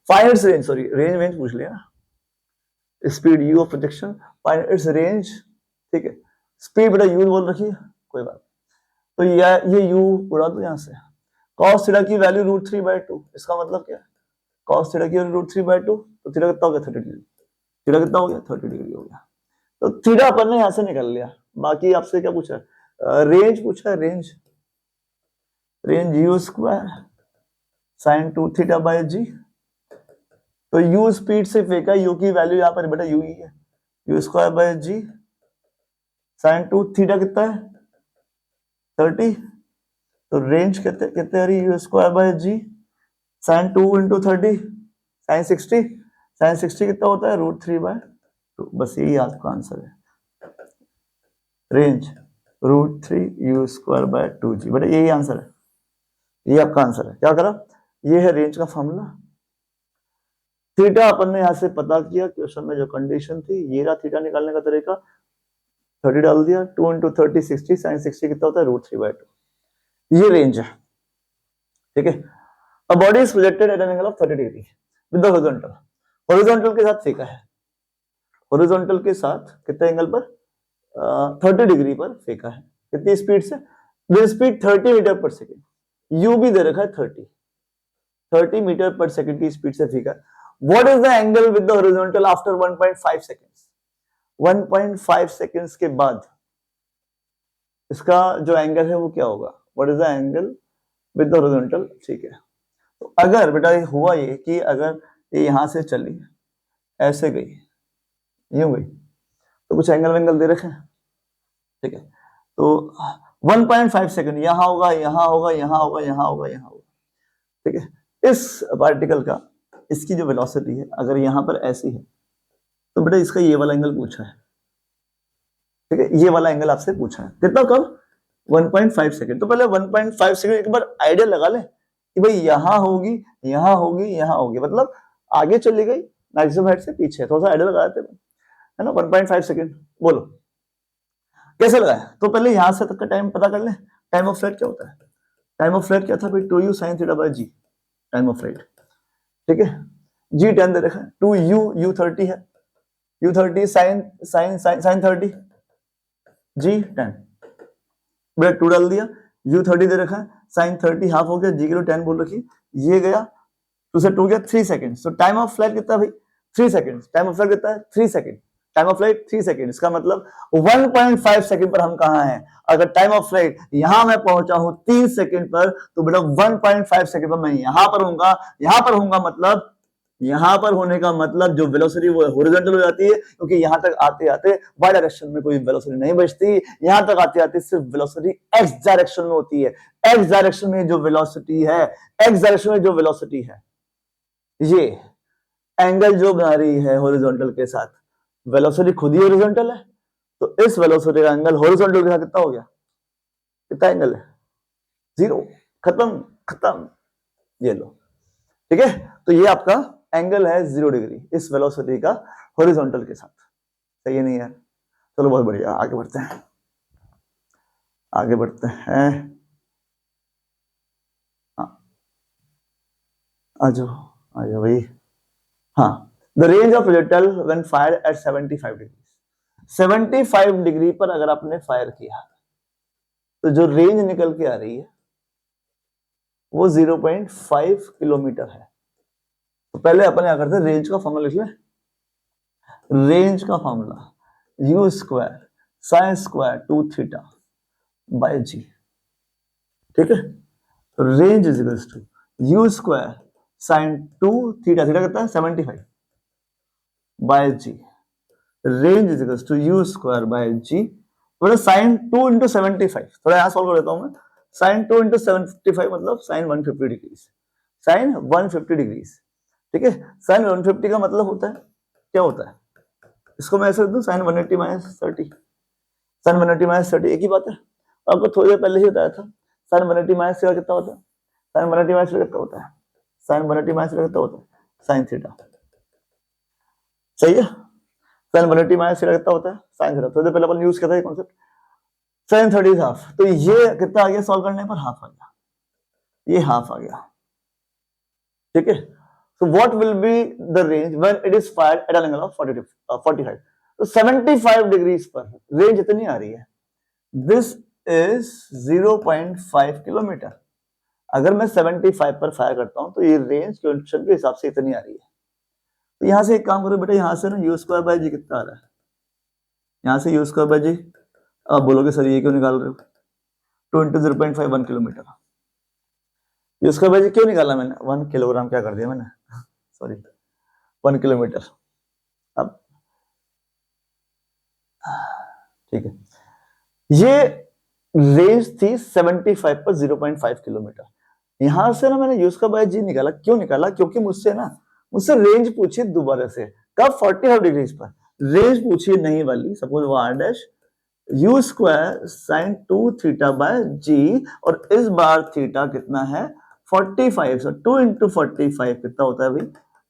A: find its range, sorry range पूछ लिया ना, speed u of projection, find its range, ठीक है, स्पीड बेटा u बोल रखी है, कोई बात, तो ये u उड़ा दो यहां से, cos थीटा की वैल्यू √3/2, इसका मतलब क्या है, cos थीटा की वैल्यू √3/2, तो थीटा कितना हो गया, 30 डिग्री, थीटा कितना हो गया, 30 डिग्री हो गया, तो थीटा अपन ने यहां से निकाल लिया। बाकी आपसे क्या पूछा है, रेंज पूछा है, range u² sin 2 theta by g, तो u स्पीड से फेंका, u की वैल्यू यहाँ पर बेटा u ही है, u² बाय g sin 2 थीटा कितना है 30, तो रेंज कितने आ रही, u² बाय g sin 2 into 30 sin 60, sine 60 कितना होता है, √3/2। बस यही आपका आंसर है, रेंज √3u²/2g। बेटा यही आंसर है, ये आपका आंसर है। क्या करा, ये है रेंज का फॉर्मूला। थीटा अपन ने यहां से पता किया, क्वेश्चन में जो कंडीशन थी ये रहा थीटा निकालने का तरीका, 30 डाल दिया, 2 × 30 60, साइन 60 कितना होता है, √3/2। ये रेंज है, ठीक है। A body is projected at N angle of 30 degree with the horizontal, horizontal के साथ फेंका है, हॉरिजॉन्टल के साथ कितने एंगल पर, 30 डिग्री पर फेंका है। कितनी स्पीड से, the speed 30 metre per second, you भी दे रखा है 30 मीटर पर सेकेंड की स्पीड से फेंका। What is the angle with the horizontal after 1.5 seconds, 1.5 seconds के बाद इसका जो एंगल है वो क्या होगा, what is the angle with the horizontal, ठीक है। तो अगर बेटा ये हुआ ये कि अगर ये यहां से चली ऐसे गई, यूं गई, तो कुछ एंगल दे रखे हैं, ठीक है। तो 1.5 सेकंड यहां होगा, यहां होगा, यहां होगा, यहां होगा, यहां होगा, ठीक है। इस पार्टिकल का, इसकी जो वेलोसिटी है अगर यहां पर ऐसी है तो बेटा इसका ये वाला एंगल पूछा है, ठीक है। ये वाला एंगल आपसे पूछा है, कितना, कब, 1.5 सेकंड। तो पहले 1.5 सेकंड एक बार आइडिया लगा ले कि भाई यहां होगी, यहां होगी, यहां होगी, मतलब आगे चली गई मैक्सिमम हाइट से पीछे, थोड़ा सा आइडिया लगाते हैं, है ना। 1.5 सेकंड, बोलो कैसे लगाया। तो पहले यहां से तक का टाइम पता कर ले, टाइम ऑफ फ्लाइट क्या होता है, टाइम ऑफ फ्लाइट क्या था भाई, 2u sin θ/g, time of flight, ठीक है। g 10 दे रखा है, 2u, u 30 है, u 30 sin 30, g 10, बेटा 2 डाल दिया, u 30 दे रखा है, sin 30 हाफ हो गया, g के लिए 10 बोल रखी, ये गया 2 से 2 गया 3 सेकंड। तो टाइम ऑफ फ्लाइट कितना भाई, 3 सेकंड, टाइम ऑफ फ्लाइट कितना है, 3 second, time of flight 3 second. इसका मतलब 1.5 सेकंड पर हम कहां हैं, अगर टाइम ऑफ फ्लाइट यहां मैं पहुंचा हूं 3 सेकंड पर, तो बेटा 1.5 सेकंड पर मैं यहां पर होऊंगा, यहां पर होऊंगा, मतलब यहां पर होने का मतलब जो वेलोसिटी वो हॉरिजॉन्टल हो जाती है, क्योंकि यहां तक आते आते वाई डायरेक्शन में कोई वेलोसिटी नहीं बचती, यहां तक आते आते सिर्फ वेलोसिटी एक्स डायरेक्शन में होती है। एक्स डायरेक्शन में जो वेलोसिटी है, एक्स डायरेक्शन में जो वेलोसिटी है, ये एंगल जो बना रही है हॉरिजॉन्टल के साथ, वेलोसिटी खुद ही हॉरिजॉन्टल है, तो इस वेलोसिटी का एंगल हॉरिजॉन्टल के साथ कितना हो गया, कितना एंगल है, 0, खत्म खत्म, ये लो, ठीक है। तो ये आपका एंगल है 0 डिग्री इस वेलोसिटी का हॉरिजॉन्टल के साथ, सही है नहीं यार। चलो बहुत बढ़िया, आगे बढ़ते हैं, आगे बढ़ते हैं, आ जाओ भाई। हाँ, the range of projectile when fire eight 75 degree, 75 degree पर अगर आपने फायर किया तो जो रेंज निकल के आ रही है वो 0.5 किलोमीटर है। तो पहले अपन क्या करते हैं, रेंज का फॉर्मूला लिख ले, रेंज का formula u square sine square 2θ/g, ठीक है। तो range is equals to u square sine 2θ, theta कितना है 75/g, range is equals to u square by g, थोड़ा साइन 2 × 75, थोड़ा यहां सॉल्व कर देता हूं मैं, साइन 2 × 75 मतलब साइन 150 डिग्री, साइन 150 डिग्री, ठीक है। साइन 150 का मतलब होता है, क्या होता है, इसको मैं ऐसे लिख दूं, साइन 180 - 30, साइन 180 - 30 एक ही बात है, आपको थोड़ी देर पहले ही बताया था। साइन 180 - 30 कितना होता है, साइन 180 - 30 कितना होता है, साइन 180 - 30 कितना होता है, साइन थीटा, सही है। साइन 180 - थीटा कितना होता है, साइन थीटा। थोड़ी देर पहले अपन यूज किया था ये कॉन्सेप्ट, साइन 30 हाफ, तो ये कितना आ गया सॉल्व करने पर, हाफ आ गया, ये हाफ आ गया, ठीक है। So what will be the range when it is fired at an angle of 45? तो 75 डिग्रीज पर रेंज इतनी आ रही है, दिस इज 0.5 किलोमीटर। अगर मैं 75 पर फायर करता हूं तो ये रेंज क्वेश्चन के हिसाब से इतनी आ रही है। तो यहां से एक काम करो बेटा, यहां से ना u²/g कितना आ रहा है, यहां से u²/g, अब बोलोगे सर ये क्यों निकाल रहे हो, 2 × 0.5 1 किलोमीटर, u²/g क्यों निकाला मैंने, 1 किलोग्राम क्या कर दिया मैंने, सॉरी 1 किलोमीटर। अब ठीक है, ये रेंज थी 75 पर 0.5 किलोमीटर, यहां से ना मैंने u²/g निकाला, क्यों निकाला, क्योंकि मुझसे ना मुझसे रेंज पूछी दोबारा से, कब 45 डिग्रीज पर रेंज पूछी नहीं वाली, सपोज वार dash u square sine 2 theta by g, और इस बार थीटा कितना है 45, सो 2 इंटू 45 कितना होता है भाई,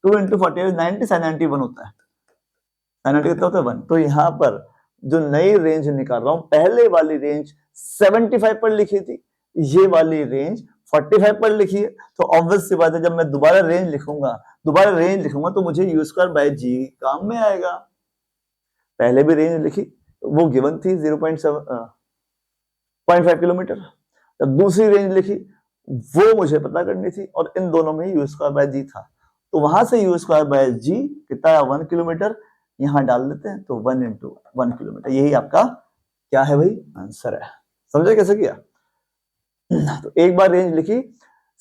A: 2 इंटू 45 90, साइन 91 होता है, साइन 90 कितना होता है 1। तो यहाँ पर जो नई रेंज निकाल रहा हूं, पहले वाली रेंज 75 पर लिखी थी, ये वाली रेंज 45 पर लिखी है, तो ऑब्वियस सी बात है जब मैं दोबारा रेंज लिखूंगा तो मुझे यू स्क्वायर बाय जी काम में आएगा। पहले भी रेंज लिखी वो गिवन थी 0.5 किलोमीटर, जब दूसरी रेंज लिखी वो मुझे पता करनी थी, और इन दोनों में यू स्क्वायर बाय जी था, तो वहां से यू स्क्वायर बाय जी कितना है 1 किलोमीटर, यहां डाल देते हैं तो 1 इंटू 1 किलोमीटर, यही आपका क्या है भाई आंसर है। समझे कैसे किया? तो एक बार रेंज लिखी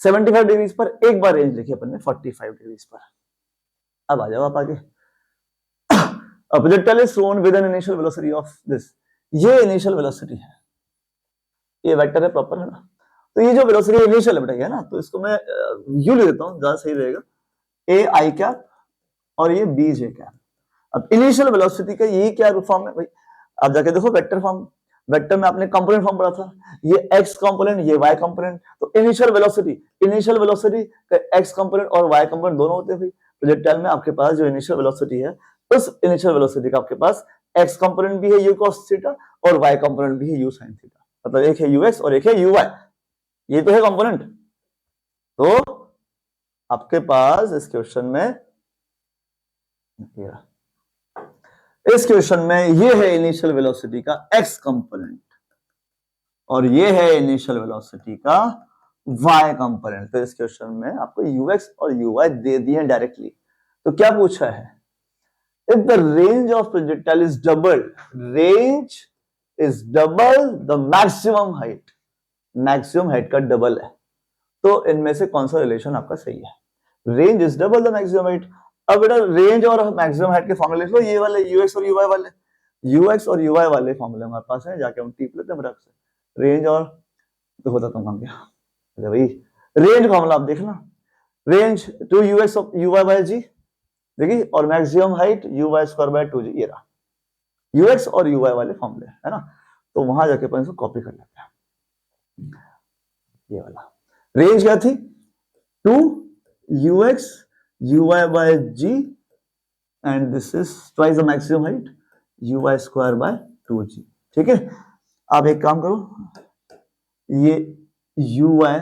A: 75 डिग्रीज पर, एक बार रेंज लिखी अपन ने 45 डिग्रीज पर। अब आ जाओ आप आगे। A projectile is thrown with an initial velocity of this, ये इनिशियल वेलोसिटी है, ये वेक्टर है प्रॉपर है ना, तो ये जो वेलोसिटी इनिशियल है ना, तो इसको मैं यू ले देता हूं, ज्यादा सही रहेगा, ए आई कैप और ये बी जे कैप। अब इनिशियल वेलोसिटी का ये क्या फॉर्म है भाई, आप जाके देखो वेक्टर फॉर्म, वेक्टर में आपने कंपोनेंट फॉर्म पढ़ा था, ये एक्स कंपोनेंट ये वाई कंपोनेंट, तो इनिशियल वेलोसिटी का एक्स कंपोनेंट और वाई कंपोनेंट दोनों होते हैं भाई। प्रोजेक्टाइल में आपके पास जो इनिशियल वेलोसिटी है, उस इनिशियल वेलोसिटी का आपके पास एक्स कंपोनेंट भी है यू cos थीटा और वाई कंपोनेंट भी है यू sin थीटा, मतलब एक है ux और एक है uy, ये तो है कंपोनेंट। तो आपके पास इस क्वेश्चन में ये है इनिशियल वेलोसिटी का x कंपोनेंट और ये है इनिशियल वेलोसिटी का y कंपोनेंट। तो इस क्वेश्चन में आपको ux और uy दे दिए हैं डायरेक्टली। तो क्या पूछा है, if the range of projectile is doubled, the maximum height का डबल है, तो इनमें से कौन सा रिलेशन आपका सही है, range is double the maximum height. अब बेटा रेंज और मैक्सिमम हाइट के फॉर्मूले लिख लो, ये वाले ux और uy वाले फॉर्मूले हमारे पास है, जाके हम टीप लेते हैं फटाक से, रेंज और तो होता तुम काम क्या, अरे भाई रेंज फॉर्मूला आप देखना, range 2ux of uy by g देखिए, और maximum height uy square by 2g, ये रहा ux और uy वाले फॉर्मूले है ना, तो वहां जाके अपन इसको कॉपी कर लेते हैं। ये वाला रेंज क्या थी 2ux uy by g and this is twice the maximum height uy square by 2g। ठीक है, आप एक काम करो, ये uy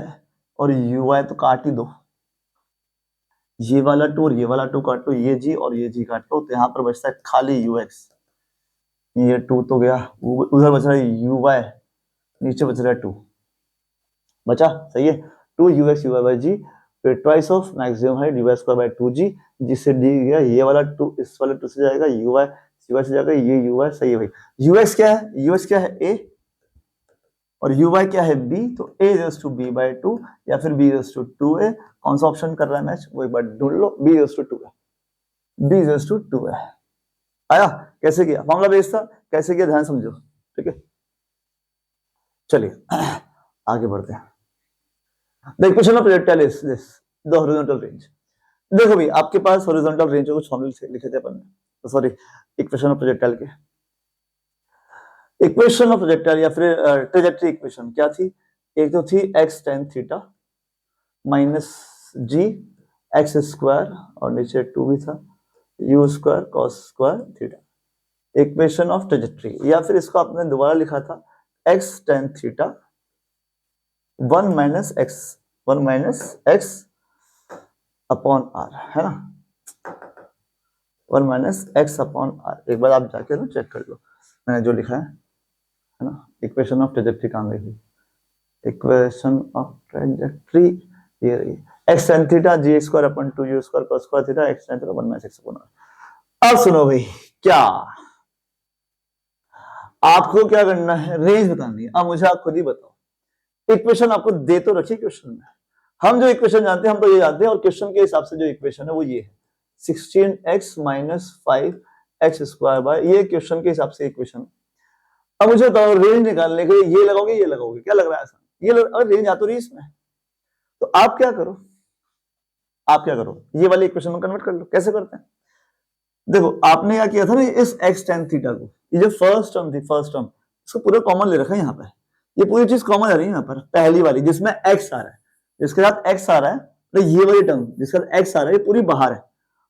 A: और uy तो काट ही दो, ये वाला 2 और ये वाला 2 काट लो, ये g और ये g काट लो, तो यहाँ पर बचता है खाली ux, ये 2 तो गया, उधर बच रहा है uy, नीचे बच रहा है 2 बचा, सही है, 2ux uy by g, फिर twice of maximum height uy square by 2g, जिससे डी गया ये वाला 2 इस वाले 2 से जाएगा, uy से जाएगा, ये uy सही है भाई। ux क्या है, ux क्या है a और uy क्या है b, तो a is to b by 2 या फिर b इज टू 2a, कौन सा ऑप्शन कर रहा है मैच वो एक बार ढूंढ लो, b is to 2a, b is to 2a। आया कैसे किया, मामला बेस था, कैसे किया ध्यान समझो, ठीक है। चलिए आगे बढ़ते हैं। The equation of projectile is this, the horizontal range। देखो भाई आपके पास horizontal range कुछ फॉर्मूले लिखे थे अपन ने, तो सॉरी इक्वेशन ऑफ प्रोजेक्टाइल के, इक्वेशन ऑफ प्रोजेक्टाइल या फिर ट्रेजेक्टरी इक्वेशन क्या थी, एक तो थी x tan theta minus g x square और नीचे 2 भी था u square cos square theta, equation of trajectory, या फिर इसको आपने दोबारा लिखा था x tan theta 1 minus x upon r, है ना, 1 माइनस x अपॉन r। एक बार आप जाके ना चेक कर लो मैंने जो लिखा है ना, इक्वेशन ऑफ ट्रेजेक्टरी कहाँ गई, इक्वेशन ऑफ ट्रेजेक्टरी ये रही, x tan theta g square upon 2u square cos square theta x tan theta 1 minus x upon r। अब सुनो भाई, क्या आपको क्या करना है, रेंज बतानी है। अब मुझे आप खुद ही बताओ, इक्वेशन आपको दे तो रखी क्वेश्चन में, हम जो इक्वेशन जानते हैं हम तो ये जानते हैं, और क्वेश्चन के हिसाब से जो इक्वेशन है वो ये है 16x minus 5x square by, ये क्वेश्चन के हिसाब से इक्वेशन। अब मुझे बताओ रेंज निकालने के लिए ये लगाओगे, क्या लग रहा है ऐसा, ये अगर रेंज आ तो रही इसमें, तो आप क्या करो, आप क्या करो, ये वाले इक्वेशन में कन्वर्ट कर लो। कैसे करते हैं, देखो आपने क्या किया था ना, इस x tan थीटा को, ये जो फर्स्ट टर्म थी, फर्स्ट टर्म, इसको पूरा कॉमन ले रखा है यहाँ पे, ये पूरी चीज कॉमन आ रही है यहाँ पर, पहली वाली जिसमें x आ रहा है, जिसके साथ x आ रहा है, तो ये वाली टर्म जिसके साथ x आ रहा है ये पूरी बाहर है,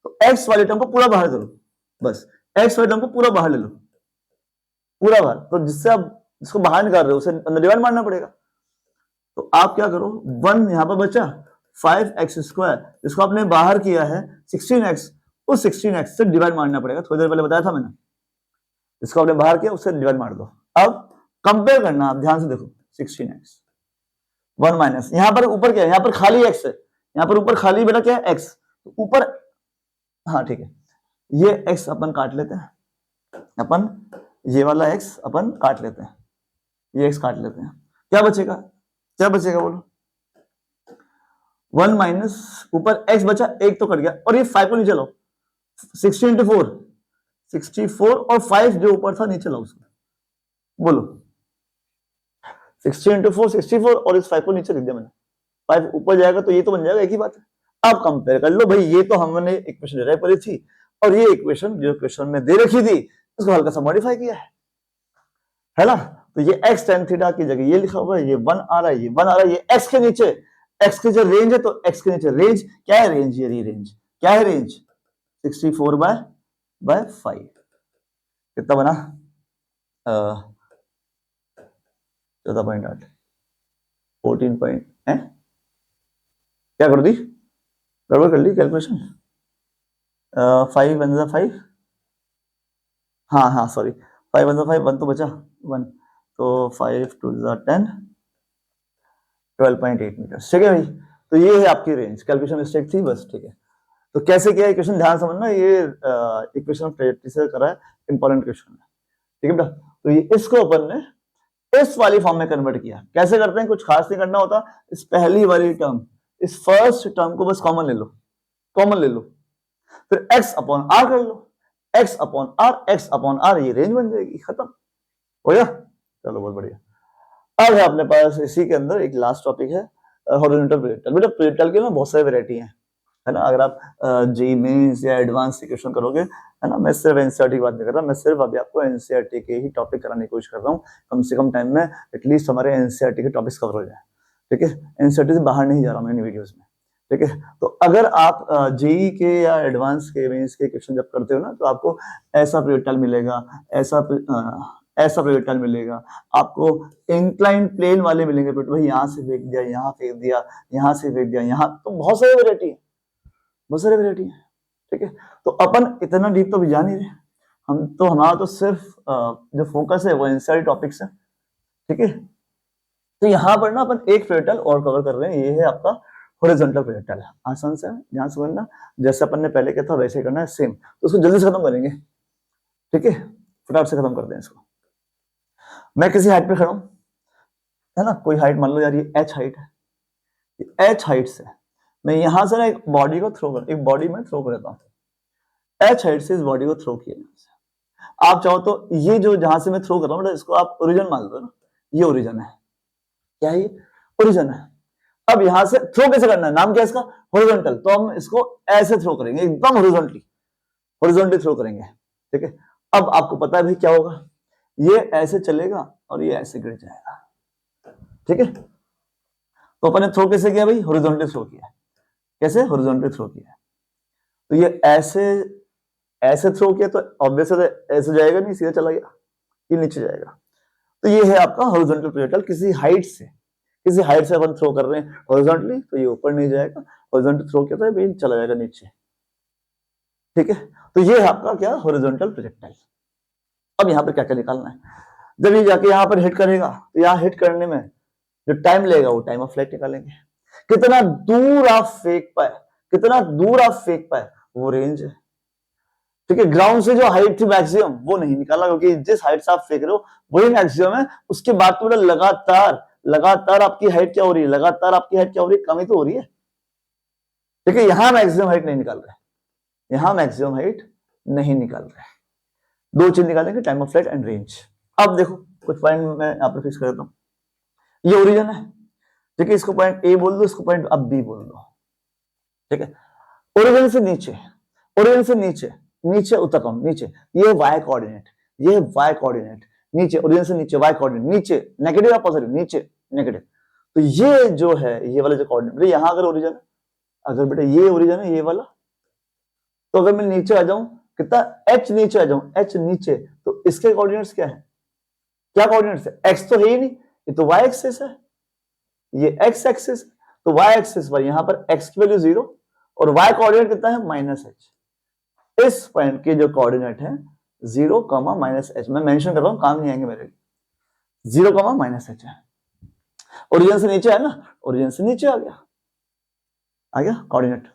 A: तो x वाली टर्म को पूरा बाहर करो, बस x वाली टर्म को पूरा बाहर ले लो, पूरा बाहर। तो जिससे आप जिसको बाहर निकाल रहे हो उसे अंदर डिवाइड मारना पड़ेगा। तो आप क्या करो, 1 यहां पर बचा, 5x², जिसको आपने बाहर किया है 16x, उस 16x से डिवाइड मारना पड़ेगा, थोड़ी देर पहले बताया था मैंने, जिसको आपने बाहर किया उससे डिवाइड मार दो। अब कंपेयर करना, आप ध्यान से देखो, 16x 1 माइनस, यहां पर ऊपर क्या है, यहां पर खाली x है, यहां पर ऊपर खाली बेटा क्या है, x, ऊपर, हाँ ठीक है, ये x अपन काट लेते हैं, अपन ये वाला x अपन काट लेते हैं, ये x काट लेते हैं, क्या बचेगा, क्या बचेगा बोलो, 1 माइनस ऊपर x बचा, एक तो कट गया, और ये 5 को नीचे लाओ, 60 into 4 64, और 5 जो ऊपर था नीचे लाओ उसको, बोलो 60 into 4 64, और इस 5 को नीचे लिख दिया मैंने, 5 ऊपर जाएगा तो ये तो बन जाएगा, एक ही बात है। अब कंपेयर कर लो भाई, ये तो हमने इक्वेशन डिराइव करी थी, और ये इक्वेशन जो क्वेश्चन में दे रखी थी उसको हल्का सा मॉडिफाई किया है ना। तो ये x tan थीटा की जगह ये लिखा हुआ है, ये 1 आ रहा है, ये 1 आ रहा है, ये x के नीचे, x के जो रेंज है, तो x के नीचे रेंज क्या है, रेंज, ये रेंज क्या है, रेंज 64 बाय 5, कितना बना, 14.8, 14 पॉइंट है, क्या कर दी, गड़बड़ कर ली कैलकुलेशन, 5 1 जा 5, हाँ हाँ सॉरी, 5 1 जा 5, 1 तो बचा 1, तो 5 2 जा 10, 12.8 मीटर, ठीक है भाई। तो ये है आपकी रेंज, कैलकुलेशन मिस्टेक थी बस, ठीक है। तो कैसे किया इक्वेशन, ध्यान समझना, ये इक्वेशन ट्रेजेक्टरी से करा है, इंपॉर्टेंट क्वेश्चन है, ठीक है बेटा। तो ये इसको अपन ने इस वाली फॉर्म में कन्वर्ट किया, कैसे करते हैं, कुछ खास नहीं करना होता, इस पहली वाली टर्म, इस फर्स्ट टर्म को बस कॉमन ले लो, कॉमन ले लो, फिर x अपॉन r कर लो, x upon r, x upon r, ये रेंज बन जाएगी, खत्म हो गया। चलो बहुत बढ़िया। अब है अपने पास इसी के अंदर एक लास्ट टॉपिक है, हॉरिजॉन्टल प्रोजेक्टाइल। बेटा प्रोजेक्टाइल की ना बहुत सारी वैरायटी है ना, अगर आप जेईई मेंस या एडवांस के क्वेश्चन करोगे, है ना, मैं सिर्फ एनसीईआरटी की बात नहीं कर रहा, मैं सिर्फ अभी आपको एनसीईआरटी के ही टॉपिक कराने की कोशिश कर रहा हूँ, कम से कम टाइम में एटलीस्ट हमारे एनसीईआरटी के टॉपिक्स कवर हो जाए, ठीक है। एनसीईआरटी से बाहर नहीं जा रहा हूँ इन वीडियोस में, ठीक है। तो अगर आप जेईई के या एडवांस के मेंस के क्वेश्चन जब करते हो ना, तो आपको ऐसा प्रोजेक्टाइल मिलेगा, ऐसा प्रोजेक्टाइल मिलेगा, आपको इंक्लाइन प्लेन वाले मिलेंगे, बट भाई यहाँ से फेंक दिया, यहाँ फेंक दिया, यहाँ से फेंक दिया, यहाँ, तो बहुत सारी वैरायटी है, बहुत सारी वैरायटी है, ठीक है। तो अपन इतना डीप तो भी जा नहीं रहे, हम तो, हमारा तो सिर्फ जो फोकस है वो एनसीईआरटी टॉपिक्स है, ठीक है। तो यहाँ पर ना अपन एक प्रोजेक्टाइल और कवर कर रहे हैं, ये है आपका हॉरिजॉन्टल प्रोजेक्टाइल। आसान से ध्यान समझना, जैसे अपन ने पहले किया था वैसे करना है सेम, तो उसको जल्दी से खत्म करेंगे, ठीक है, फटाफट से खत्म कर दें इसको। मैं किसी हाइट पे खड़ा हूं, है ना, कोई हाइट मान लो यार, ये h हाइट है, ये h हाइट से मैं यहां से ना एक बॉडी को थ्रो कर, एक बॉडी में थ्रो कर देता हूं, h हाइट से इस बॉडी को थ्रो किया। आप चाहो तो ये जो जहां से मैं थ्रो कर रहा हूं, इसको आप ओरिजिन मान लो ना, ये ओरिजिन है, क्या है, ये ओरिजिन है। अब यहां से थ्रो कैसे करना है, नाम क्या है इसका, हॉरिजॉन्टल, तो हम इसको ऐसे थ्रो करेंगे, एकदम हॉरिजॉन्टली, हॉरिजॉन्टली थ्रो करेंगे, ठीक है। अब आपको पता है भाई क्या होगा, ये ऐसे चलेगा और ये ऐसे गिर जाएगा, ठीक है। तो अपन ने थ्रो कैसे किया भाई, हॉरिजॉन्टली थ्रो किया, कैसे, हॉरिजॉन्टली थ्रो किया। तो ये ऐसे थ्रो किया तो ऑब्वियसली ऐसे जाएगा नहीं, सीधा चला गया, ये नीचे जाएगा। तो ये है आपका हॉरिजॉन्टल प्रोजेक्टाइल, किसी हाइट से अपन थ्रो कर रहे हैं हॉरिजॉन्टली, तो ये ऊपर नहीं जाएगा, हॉरिजॉन्टल थ्रो किया तो ये चला जाएगा नीचे, ठीक है। तो ये है आपका क्या, हॉरिजॉन्टल प्रोजेक्टाइल। अब यहाँ पर क्या क्या निकालना है, जब ये जाके यहाँ पर हिट करेगा, तो यहाँ हिट करने में जो टाइम लगेगा वो टाइम ऑफ फ्लाइट निकालेंगे, कितना दूर आप फेंक पाए, कितना दूर आप फेंक पाए वो रेंज है, ठीक है। ग्राउंड से जो हाइट थी मैक्सिमम वो नहीं निकाला, क्योंकि जिस हाइट से आप फेंक रहे हो वही मैक्सिमम है, उसके बाद तो लगातार आपकी हाइट क्या हो रही है, लगातार आपकी हाइट क्या हो रही है, कमी तो हो रही है, ठीक है। यहां मैक्सिमम हाइट नहीं निकाल रहे, यहां मैक्सिमम हाइट नहीं निकाल रहे, दो चीज निकालेंगे, time of flight and range. अब देखो कुछ पॉइंट मैं यहाँ पर फिक्स कर देता हूँ, ये ओरिजिन है, ठीक है, इसको पॉइंट ए बोल दो, इसको पॉइंट अब बी बोल दो, ठीक है। ओरिजिन से नीचे, ओरिजिन से नीचे, नीचे उतरता हूं, नीचे, ये वाई कोऑर्डिनेट, ये वाई कोऑर्डिनेट, नीचे, ओरिजिन से नीचे वाई कोऑर्डिनेट, नीचे नेगेटिव या पॉजिटिव, नीचे नेगेटिव। तो ये जो है, ये वाला जो कोऑर्डिनेट, यहां अगर ओरिजिन, अगर बेटा ये ओरिजिन है ये वाला, तो अगर मैं नीचे आ जाऊं, कितना h नीचे आ जाऊं, h नीचे, तो इसके कोऑर्डिनेट्स क्या है, क्या कोऑर्डिनेट्स है, x तो है ही नहीं, ये तो y एक्सिस है, ये x एक्सिस, तो y एक्सिस पर यहां पर x की वैल्यू 0 और y कोऑर्डिनेट कितना है -h। इस पॉइंट के जो कोऑर्डिनेट है 0, -h, मैं मेंशन कर रहा हूं, काम नहीं आएंगे मेरे लिए, 0, -h है। ओरिजिन से नीचे है ना, ओरिजिन से नीचे आ गया, आ गया कोऑर्डिनेट,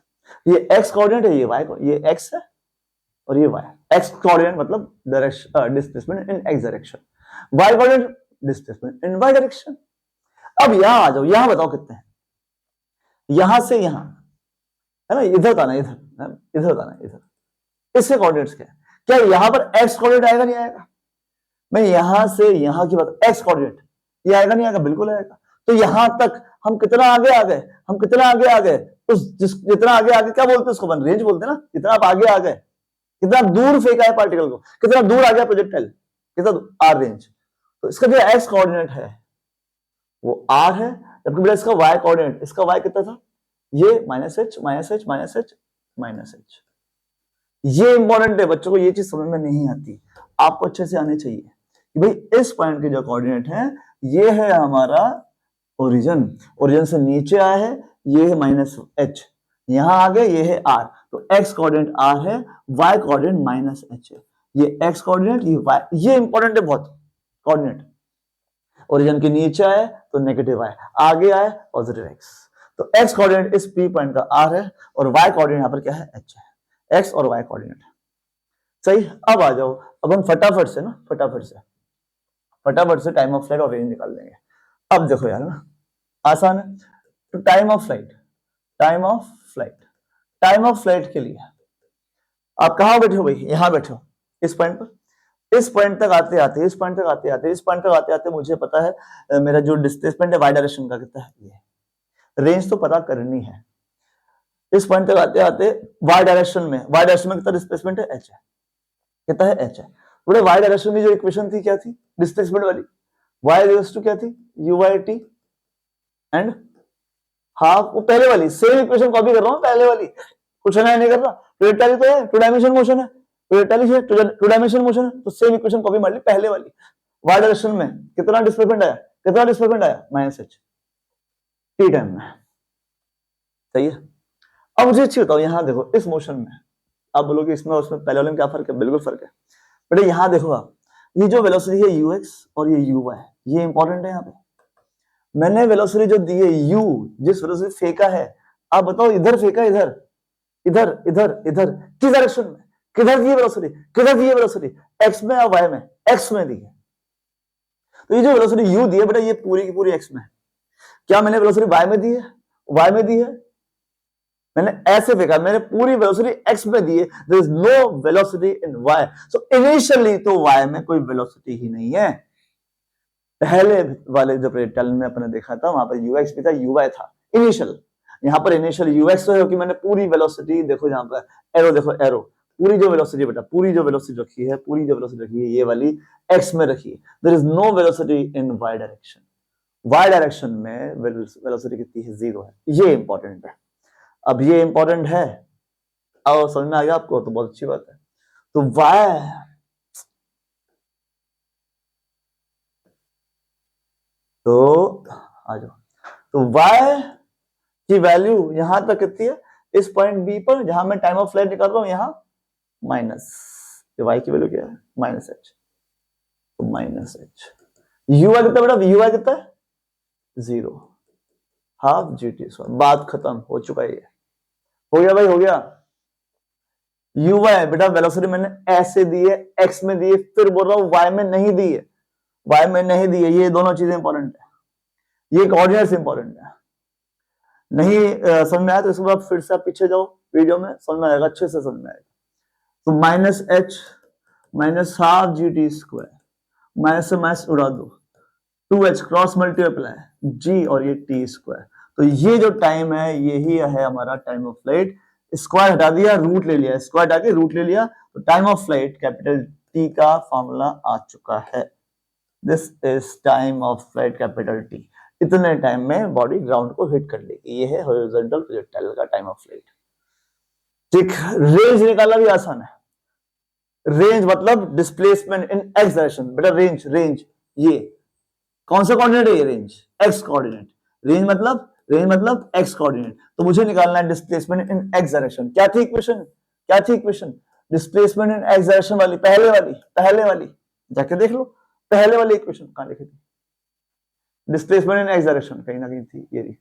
A: ये x कोऑर्डिनेट है, ये y, ये x है और ये y, x कोऑर्डिनेट मतलब direction, displacement in x direction, y coordinate displacement in y direction. अब यहां आ जाओ, यहां बताओ कितने हैं, यहां से यहां है ना, इधर का ना, इधर का ना, इधर, इसके कोऑर्डिनेट्स क्या है, क्या यहां पर x कोऑर्डिनेट आएगा नहीं आएगा, मैं यहां से यहां की बात, x कोऑर्डिनेट ये आएगा नहीं आएगा, बिल्कुल आएगा। तो यहां तक हम कितना आगे आ गए, हम कितना आगे आ गए, उस जितना आगे आगे क्या बोलते हैं उसको, वन रेंज बोलते हैं ना, जितना आप आगे आ गए, कितना दूर फेंका है पार्टिकल को, कितना दूर आ गया प्रोजेक्टाइल, कितना आर रेंज। तो इसका जो एक्स कोऑर्डिनेट है वो आर है, जबकि बेटा इसका वाई कोऑर्डिनेट, इसका वाई कितना था, ये -h, -h, -h, -h। ये इंपॉर्टेंट है बच्चों को, ये चीज समझ में नहीं आती, आपको अच्छे से आनी चाहिए कि भाई इस पॉइंट के जो कोऑर्डिनेट है, ये है हमारा ओरिजिन, ओरिजिन से नीचे आया है, ये है -h, यहां आ गए, ये है r, तो x कोऑर्डिनेट r है, y कोऑर्डिनेट -h है, ये x कोऑर्डिनेट, ये y, ये इंपॉर्टेंट है बहुत कोऑर्डिनेट। ओरिजिन के नीचे आए तो नेगेटिव y, आगे आए पॉजिटिव x, तो x कोऑर्डिनेट इस p पॉइंट का r है और y कोऑर्डिनेट यहां पर क्या है, h है, x और y कोऑर्डिनेट। सही, अब आ जाओ, अब हम फटाफट से ना, फटाफट से टाइम ऑफ फ्लाइट और रेंज निकाल देंगे। अब देखो यार ना, आसान है, तो time of flight, time of flight के लिए आप कहां बैठे हो भाई, यहां बैठे हो, इस पॉइंट पर, इस पॉइंट तक आते आते, इस पॉइंट तक आते आते, इस पॉइंट तक आते आते मुझे पता है मेरा जो डिस्प्लेसमेंट है वाई डायरेक्शन का कितना है, ये रेंज तो पता करनी है। इस पॉइंट तक आते आते वाई डायरेक्शन में कितना डिस्प्लेसमेंट है, h है, कितना है, h है। बोले वाई डायरेक्शन में जो इक्वेशन थी क्या थी, डिस्प्लेसमेंट वाली, y इक्वल्स टू क्या थी, u/t एंड हाफ, वो पहले वाली सेम इक्वेशन कॉपी कर रहा हूं, पहले वाली, कुछ नया नहीं कर रहा, प्रोजेक्टाइल तो है, टू डायमेंशन मोशन है, प्रोजेक्टाइल है, टू डायमेंशन मोशन है, तो सेम इक्वेशन कॉपी मार ली पहले वाली। वाई डायरेक्शन में कितना डिस्प्लेसमेंट आया, -h t टाइम में, सही है। अब मुझे अच्छी बताओ, यहां देखो इस मोशन में, आप बोलोगे इसमें उसमें पहले वाले में क्या फर्क है, बिल्कुल फर्क है बेटा। यहां देखो आप, ये जो वेलोसिटी है ux और ये uy, ये इंपॉर्टेंट है। यहाँ पे मैंने वेलोसिटी जो दी है u, जिस वेलोसिटी फेंका है, आप बताओ इधर फेंका, इधर इधर इधर इधर, किस डायरेक्शन में, किधर दी है वेलोसिटी, किधर दी है वेलोसिटी, x में या y में, x में दी है। तो ये जो वेलोसिटी u दी है बेटा, ये पूरी की पूरी x में है। क्या मैंने वेलोसिटी y में दी है, y में दी है, मैंने ऐसे फेंका, मैंने पूरी वेलोसिटी x में दी है, there is no velocity in y, so initially तो y में कोई वेलोसिटी ही नहीं है। पहले वाले जो प्रोजेक्टाइल में अपने देखा था वहां पर ux भी था, uy था इनिशियल, यहाँ पर इनिशियल ux तो है कि मैंने पूरी वेलोसिटी, देखो यहाँ पर एरो, देखो एरो, पूरी जो वेलोसिटी बेटा, पूरी जो वेलोसिटी रखी है, पूरी जो वेलोसिटी रखी है ये वाली x में रखी है, there is no velocity in y direction. y direction में वेलोसिटी कितनी है, 0 है, ये इंपॉर्टेंट है। अब ये इंपॉर्टेंट है, अब समझ में आ गया आपको, तो बहुत अच्छी बात है। तो y, तो आ जाओ, तो y की वैल्यू यहां तक कितनी है, इस पॉइंट B पर जहां मैं टाइम ऑफ फ्लाइट निकाल रहा हूं, यहां माइनस, y की वैल्यू क्या है, -h, तो -h, uy कितना बेटा, uy कितना है, 0, हाफ GT², बात खत्म, हो चुका है, हो गया भाई, हो गया। uy बेटा वेलोसिटी मैंने ऐसे दी है, x में दी है, फिर बोल रहा हूं y में नहीं दी है, y में नहीं दी है, ये दोनों चीजें इंपॉर्टेंट है, ये कोऑर्डिनेट्स इंपॉर्टेंट है। नहीं समझ में आया तो इसके बाद फिर से आप पीछे जाओ वीडियो में, समझ में आएगा, अच्छे से समझ में आएगा। तो -h -हाफ GT², माइनस से माइनस उड़ा दो, 2h क्रॉस मल्टीप्लाई g और ये t², तो ये जो टाइम है यही है हमारा टाइम ऑफ फ्लाइट, स्क्वायर हटा दिया, रूट ले लिया, स्क्वायर हटा के रूट ले लिया, तो time of flight capital T का फॉर्मूला आ चुका है। This is time of flight capital T. इतने टाइम में बॉडी ग्राउंड को हिट कर लेगी। ये है हॉरिजॉन्टल प्रोजेक्टाइल का टाइम ऑफ फ्लाइट। ठीक, रेंज निकालना भी आसान है। रेंज मतलब डिस्प्लेसमेंट इन एक्स डायरेक्शन। बेटा रेंज, रेंज ये कौन सा कोऑर्डिनेट है? ये रेंज, एक्स कोऑर्डिनेट। रेंज मतलब एक्स कोऑर्डिनेट। तो मुझे निकालना है डिस्प्लेसमेंट इन एक्स डायरेक्शन। क्या थी इक्वेशन? क्या थी equation? Displacement in x direction वाली, पहले वाली जाके देख लो। पहले वाली इक्वेशन कहां लिखी थी? डिस्प्लेसमेंट इन एक्स डायरेक्शन कहीं ना कहीं थी, ये रही।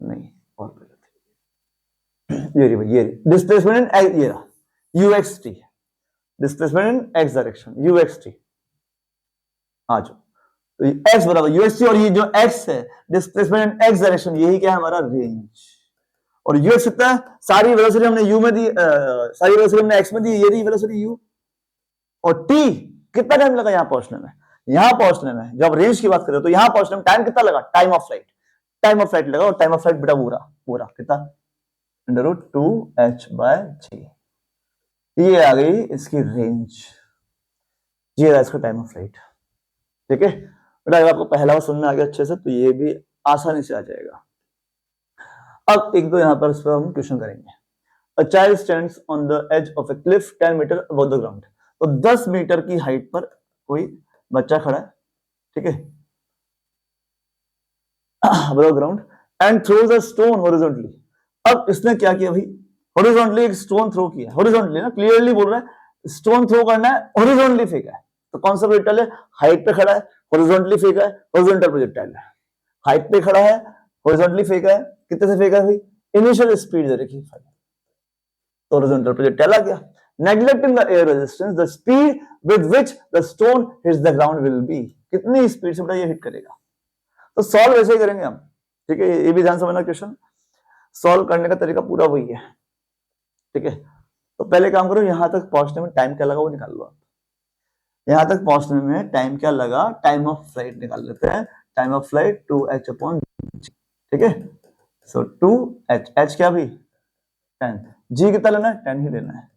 A: नहीं, और पहले थी, ये रही, ये रही। डिस्प्लेसमेंट इन एक्स, ये रहा, u x t. Displacement in x direction, u x t. आ जाओ, तो एक्स बराबर यूएक्सटी, और ये जो एक्स है डिस्प्लेसमेंट इन एक्स डायरेक्शन, यही क्या है हमारा? रेंज। और यूएक्स कितना है? सारी वेलोसिटी हमने यू में दी, सारी वेलोसिटी हमने एक्स में दी, ये रही वेलोसिटी यू। और टी कितना टाइम लगा यहाँ पहुंचने में? यहां पहुंचने में जब रेंज की बात करें तो यहां पहुंचने में टाइम कितना लगा? Time of flight, time of flight लगा। और टाइम ऑफ फ्लाइट बेटा पूरा कितना? √2h/g। ये आ गई इसकी रेंज, ये रहा इसका टाइम ऑफ फ्लाइट। ठीक है बेटा, अगर आपको पहला बार समझ में आ गया अच्छे से तो ये भी आसानी से आ जाएगा। अब एक दो यहाँ पर इस पर हम क्वेश्चन करेंगे। A child stands on the edge of a cliff 10 metre above the ground। तो 10 मीटर की हाइट पर कोई बच्चा खड़ा है, ठीक है, above ground and throws a stone horizontally। अब इसने क्या किया भाई? हॉरिजॉन्टली एक स्टोन थ्रो किया। हॉरिजॉन्टली ना, क्लियरली बोल रहा है स्टोन थ्रो करना है, हॉरिजॉन्टली फेंका है। तो कौन सा प्रोजेक्टाइल है? हाइट पे खड़ा है, हॉरिजॉन्टली फेंका है, हॉरिजॉन्टल प्रोजेक्टाइल है। हाइट पे खड़ा है, हॉरिजॉन्टली फेंका है, कितने से फेंका है भाई? इनिशियल स्पीड दे रखी है, तो हॉरिजॉन्टल प्रोजेक्टाइल आ गया। Neglecting the air resistance, the speed with which the stone hits the ground will be. कितनी स्पीड से बेटा ये हिट करेगा? तो सॉल्व ऐसे ही करेंगे हम, ठीक है। ये भी ध्यान समझना, क्वेश्चन सॉल्व करने का तरीका पूरा वही है, ठीक है। तो पहले काम करो, यहां तक पहुंचने में टाइम क्या लगा वो निकाल लो आप। यहां तक पहुंचने में टाइम क्या लगा? टाइम ऑफ फ्लाइट निकाल लेते हैं। टाइम ऑफ फ्लाइट 2h/g, ठीक है। सो 2h, h क्या भी? 10, g कितना लेना है? 10 ही लेना है।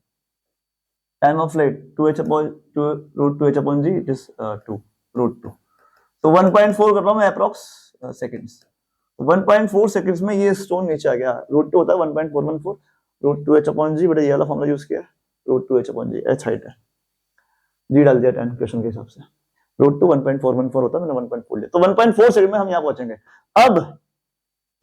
A: Time of flight 2h/2 it is 2 तो 1.4 कर रहा हूं मैं अप्रॉक्स सेकंड्स। 1.4 सेकंड्स में ये स्टोन नीचे आ गया। √2 होता है 1.414, √2h/g। बेटा ये वाला फॉर्मूला यूज किया, √2h/g, h हाइट है, जी डाल दिया 10 क्वेश्चन के हिसाब से। √2 1.414 होता है, मैंने 1.4 लिया। तो 1.4 सेकंड में हम यहाँ पहुंचेंगे। अब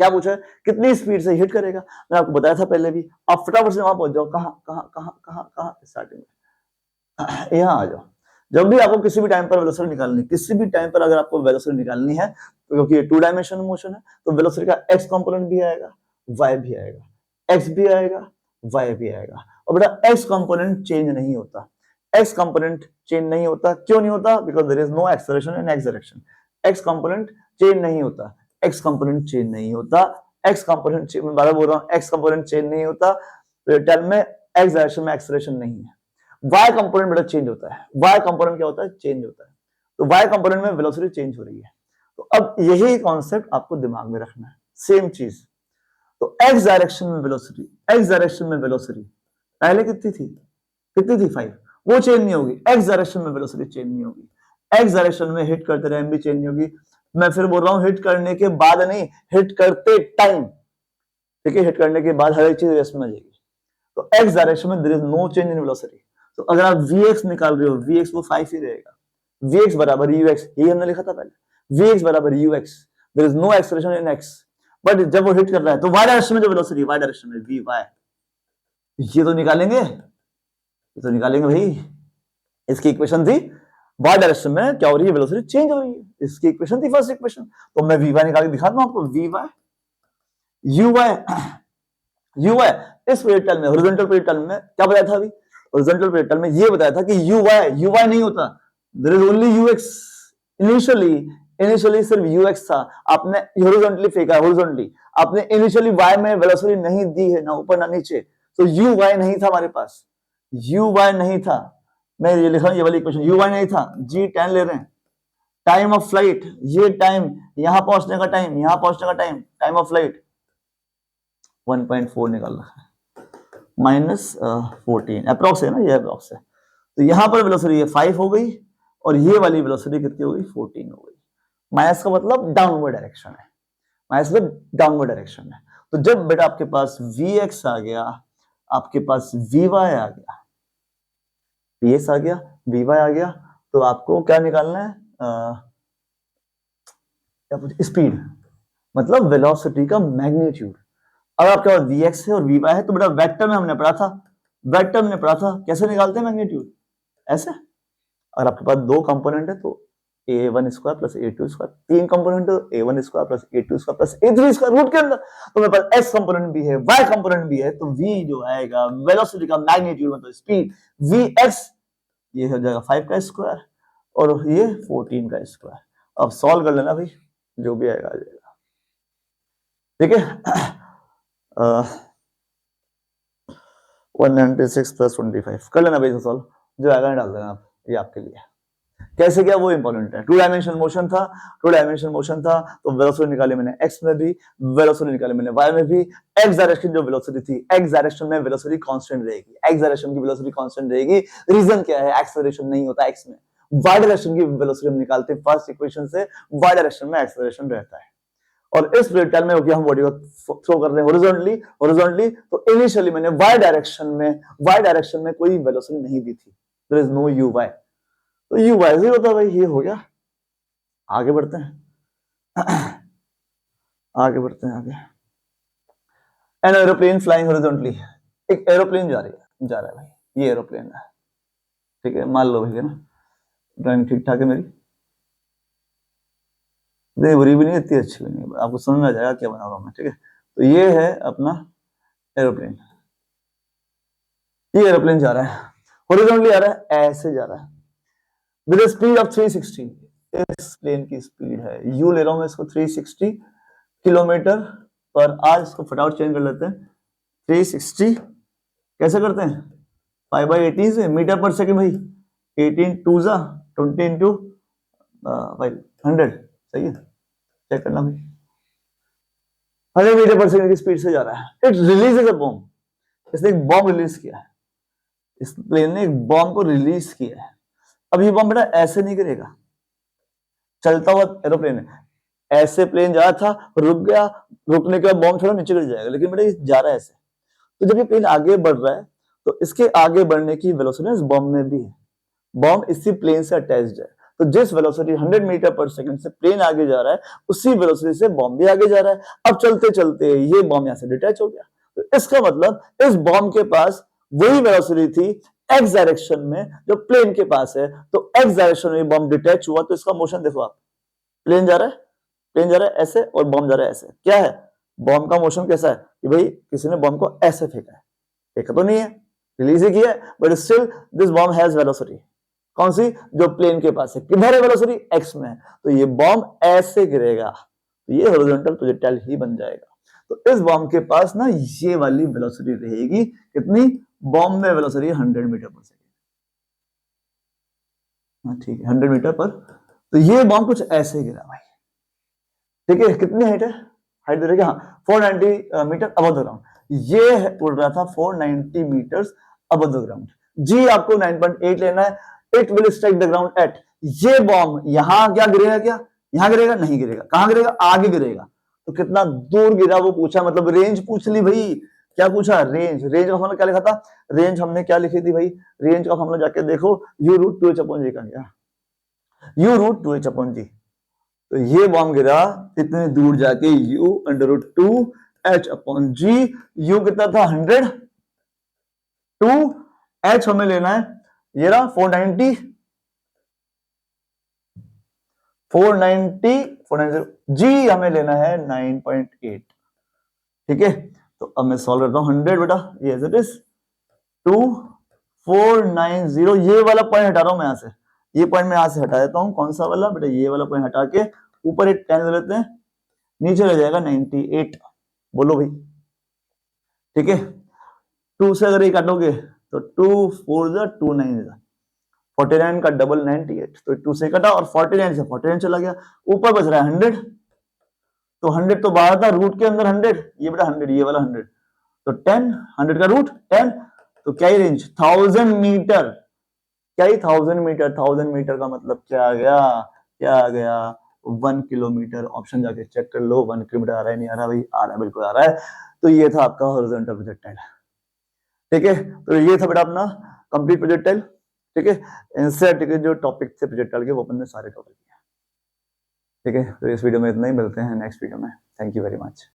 A: क्या पूछा है? कितनी स्पीड से हिट करेगा? मैं आपको बताया था पहले भी। आप फटाफट से वहां पहुंच जाओ। कहां? स्टार्टिंग में यहाँ आ जाओ। जब भी आपको किसी भी टाइम पर वेलोसिटी निकालनी, किसी भी टाइम पर अगर आपको वेलोसिटी निकालनी है, तो क्योंकि ये 2 डायमेंशन मोशन है, तो वेलोसिटी का एक्स कंपोनेंट भी आएगा, वाई भी आएगा, एक्स भी आएगा, वाई भी आएगा। और बेटा एक्स कंपोनेंट चेंज नहीं होता। एक्स कंपोनेंट चेंज नहीं होता, क्यों नहीं होता? Because there is no acceleration in x direction. X component change नहीं होता, एक्स कंपोनेंट चेंज नहीं होता, एक्स कंपोनेंट, मैं बार बोल रहा हूं, एक्स कंपोनेंट चेंज नहीं होता। रिटर्न में एक्स डायरेक्शन में एक्सेलरेशन नहीं है। वाई कंपोनेंट बेटा चेंज होता है। वाई कंपोनेंट क्या होता है? चेंज होता है। तो वाई कंपोनेंट में वेलोसिटी चेंज हो रही है। तो अब यही कॉन्सेप्ट आपको दिमाग में रखना है, सेम चीज। तो एक्स डायरेक्शन में वेलोसिटी, एक्स डायरेक्शन में वेलोसिटी पहले कितनी थी? 5, वो चेंज नहीं होगी। एक्स डायरेक्शन में वेलोसिटी चेंज नहीं होगी। एक्स डायरेक्शन में हिट करते रहे भी चेंज नहीं होगी। मैं फिर बोल रहा हूं, हिट करने के बाद नहीं, हिट करते टाइम, ठीक है। हिट करने के बाद हर एक चीज रेस्ट में आ जाएगी। तो एक्स डायरेक्शन में there is no change in velocity. तो अगर आप Vx निकाल रहे हो, Vx वो 5 ही रहेगा। Vx बराबर ux, यही हमने लिखा था पहले। Vx बराबर ux, there is no acceleration in x। But जब वो हिट कर रहा है तो y डायरेक्शन में जो वेलोसिटी, y डायरेक्शन में vy, ये तो निकालेंगे, ये तो निकालेंगे भाई। इसकी इक्वेशन थी y डायरेक्शन में क्या हो रही है? वेलोसिटी चेंज हो रही है। इसकी इक्वेशन थी फर्स्ट इक्वेशन। तो मैं vy निकाल के दिखाता हूं आपको। vy uy इस प्रोजेक्टाइल में, हॉरिजॉन्टल प्रोजेक्टाइल में क्या बताया था अभी? हॉरिजॉन्टल प्रोजेक्टाइल में ये बताया था कि uy नहीं होता, there is only ux। Initially सिर्फ ux था। आपने हॉरिजॉन्टली फेंका, हॉरिजॉन्टली आपने इनिशियली y में वेलोसिटी नहीं दी है, ना ऊपर ना नीचे। तो uy नहीं था हमारे पास, uy नहीं था। मैं ये लिखा हूं, ये वाली इक्वेशन, uy नहीं था, g10 ले रहे हैं। टाइम ऑफ फ्लाइट, ये टाइम, यहां पहुंचने का टाइम, यहां पहुंचने का टाइम, टाइम ऑफ फ्लाइट 1.4 निकाल रहा है। माइनस 14 अप्रॉक्स है ना, ये अप्रॉक्स है। तो यहां पर वेलोसिटी 5 हो गई और ये वाली वेलोसिटी कितनी हो गई 14 हो गई। माइनस का मतलब डाउनवर्ड डायरेक्शन है, माइनस मतलब डाउनवर्ड डायरेक्शन है। तो जब बेटा आपके पास Vx आ गया, आपके पास Vy आ गया, Vx आ गया, Vy आ गया, तो आपको क्या निकालना है, स्पीड मतलब वेलोसिटी का मैग्नीट्यूड। अब आपके पास Vx है और Vy है, तो बेटा वेक्टर में हमने पढ़ा था, वेक्टर में पढ़ा था कैसे निकालते हैं मैग्नीट्यूड, ऐसे। अगर आपके पास दो कंपोनेंट है तो a1 square plus a2 square, तीन कंपोनेंट है तो a1 square plus a2 square plus a3 square root के अंदर। तो मेरे पास x कंपोनेंट भी है, y कंपोनेंट भी है, तो v जो आएगा वेलोसिटी का मैग्नीट्यूड मतलब स्पीड vx, ये हो जाएगा 5 का स्क्वायर और ये 14 का स्क्वायर। अब सॉल्व कर लेना भाई, जो भी आएगा आ जाएगा, ठीक है। 196 प्लस 25 कर लेना भाई सॉल्व, जो आएगा डाल देना आप, ये आपके लिए। कैसे क्या वो इंपॉर्टेंट है। टू डायमेंशनल मोशन था, टू डायमेंशनल मोशन था तो वेलोसिटी निकाली मैंने x में भी, वेलोसिटी निकाली मैंने y में भी। x डायरेक्शन जो वेलोसिटी थी, x डायरेक्शन में वेलोसिटी कांस्टेंट रहेगी, x डायरेक्शन की वेलोसिटी कांस्टेंट रहेगी। रीजन क्या है, एक्सेलरेशन नहीं होता x में, y डायरेक्शन की वेलोसिटी हम निकालते हैं फर्स्ट इक्वेशन से, y डायरेक्शन में एक्सेलरेशन रहता है। और इस प्रोजेक्टाइल में हम बॉडी को थ्रो कर रहे हैं हॉरिजॉन्टली, हॉरिजॉन्टली, तो इनिशियली मैंने y डायरेक्शन में कोई वेलोसिटी नहीं दी थी, देयर इज नो uy, तो यू वाइज ही होता भाई, ये हो गया। आगे बढ़ते हैं, आगे बढ़ते हैं आगे। एन एरोप्लेन फ्लाइंग हॉरिजॉन्टली, एक एरोप्लेन जा रहा है भाई, ये एरोप्लेन है, ठीक है, मान लो भाई, है ना, ड्राइंग ठीक ठाक है मेरी, नहीं बुरी भी नहीं, इतनी अच्छी भी नहीं, आपको समझ में आ जाएगा क्या बना रहा हूं मैं, ठीक है। तो ये है अपना एरोप्लेन, ये एरोप्लेन जा रहा है हॉरिजॉन्टली, आ रहा है, ऐसे जा रहा है विद स्पीड ऑफ 360, इस प्लेन की स्पीड है, यू ले रहा हूं मैं इसको 360 किलोमीटर पर आवर, इसको फटाफट चेंज कर लेते हैं, 360 कैसे करते हैं, 5/18 से मीटर पर सेकंड भाई, 18 2 जा 20 इंटू 100, सही है, चेक करना भाई, 100 मीटर पर सेकंड की स्पीड से जा रहा है। इट रिलीजेस अ बॉम्ब, इसने एक बॉम्ब रिलीज किया है, इस प्लेन ने एक बॉम्ब को रिलीज किया है। अब ये बॉम्ब बेटा ऐसे नहीं गिरेगा, चलता हुआ एरोप्लेन है, ऐसे प्लेन जा रहा था, रुक गया, रुकने के बाद बॉम्ब थोड़ा नीचे गिर जाएगा, लेकिन बेटा ये जा रहा है ऐसे। तो जब ये प्लेन आगे बढ़ रहा है तो इसके आगे बढ़ने की वेलोसिटी इस बॉम्ब में भी है, बॉम्ब इसी प्लेन से अटैच्ड है, तो जिस वेलोसिटी 100 मीटर पर सेकंड से प्लेन आगे जा रहा है, उसी वेलोसिटी से बॉम्ब भी आगे जा रहा है। अब चलते चलते ये बॉम्ब यहां से डिटैच हो गया, तो इसका मतलब इस बॉम्ब के पास वही वेलोसिटी थी एक्स डायरेक्शन में जो प्लेन के पास है, तो एक्स डायरेक्शन में बॉम्ब डिटैच हुआ, तो इसका मोशन देखो आप, प्लेन जा रहा है, प्लेन जा रहा है ऐसे और बॉम्ब जा रहा है ऐसे, क्या है बॉम्ब का मोशन कैसा है कि भाई किसी ने बॉम्ब को ऐसे फेंका है, फेंका तो नहीं है, रिलीज ही किया है, but still this bomb has velocity, कौन सी, जो प्लेन के पास है, किधर है वेलोसिटी, एक्स में है, तो ये बॉम्ब ऐसे गिरेगा, तो ये हॉरिजॉन्टल प्रोजेक्टाइल ही बन जाएगा। तो इस बॉम्ब के पास ना ये वाली वेलोसिटी रहेगी, कितनी, बॉम्ब में वेलोसिटी 100 मीटर पर सेकेंड, ठीक है 100 मीटर पर, तो ये बॉम्ब कुछ ऐसे गिरा भाई, ठीक है, कितनी हाइट है, हाइट दे रखी, हाँ 490 मीटर अबव द ग्राउंड, ये उड़ रहा था 490 मीटर्स अबव द ग्राउंड, जी आपको 9.8 लेना है, it will strike the ground eight, ये बॉम्ब यहां क्या गिरेगा, क्या यहां गिरेगा, नहीं गिरेगा, कहां गिरेगा, आगे गिरेगा, तो कितना दूर गिरा वो पूछा, मतलब रेंज पूछ ली भाई, क्या पूछा, रेंज, रेंज का फॉर्मूला क्या लिखा था, रेंज हमने क्या लिखी थी भाई, रेंज का फॉर्मूला जाके देखो, u√2h/g का, क्या u√2h/g, तो ये बॉम्ब गिरा इतनी दूर जाके u√2h/g, u कितना था 100, 2 h हमें लेना है, ये रहा 490, 490 g हमें लेना है 9.8, ठीक है। तो अब मैं सॉल्व करता हूं, 100 बेटा ये एज इट इज 2490, ये वाला पॉइंट हटा रहा हूं मैं यहां से, ये पॉइंट मैं यहां से हटा देता हूं, कौन सा वाला बेटा, ये वाला पॉइंट हटा के ऊपर एक 10 ले लेते हैं, नीचे रह जाएगा 98, बोलो भाई, ठीक है। 2 से अगर ये काटोगे तो 2 4 जा 2 9 जा 49 का डबल 98, तो 2 से कटा और 49 से 49 चला गया, ऊपर बच रहा है 100, तो 100 तो बाहर था, रूट के अंदर 100, ये बेटा 100, ये वाला 100, तो 10, 100 का रूट 10, तो क्या ही रेंज 1000 मीटर, क्या ही 1000 मीटर, 1000 मीटर का मतलब क्या आ गया, क्या आ गया 1 किलोमीटर। ऑप्शन जाके चेक कर लो 1 किलोमीटर आ रहा है नहीं आ रहा भाई, आ रहा है बिल्कुल आ रहा है। तो ये था आपका हॉरिजॉन्टल प्रोजेक्टाइल। ठीक है, तो ये था बेटा अपना कंप्लीट प्रोजेक्टाइल। ठीक है, इंसेट के जो टॉपिक थे प्रोजेक्टाइल के वो अपन ने सारे कवर किए। ठीक है, तो इस वीडियो में इतना ही, मिलते हैं नेक्स्ट वीडियो में। Thank you very much.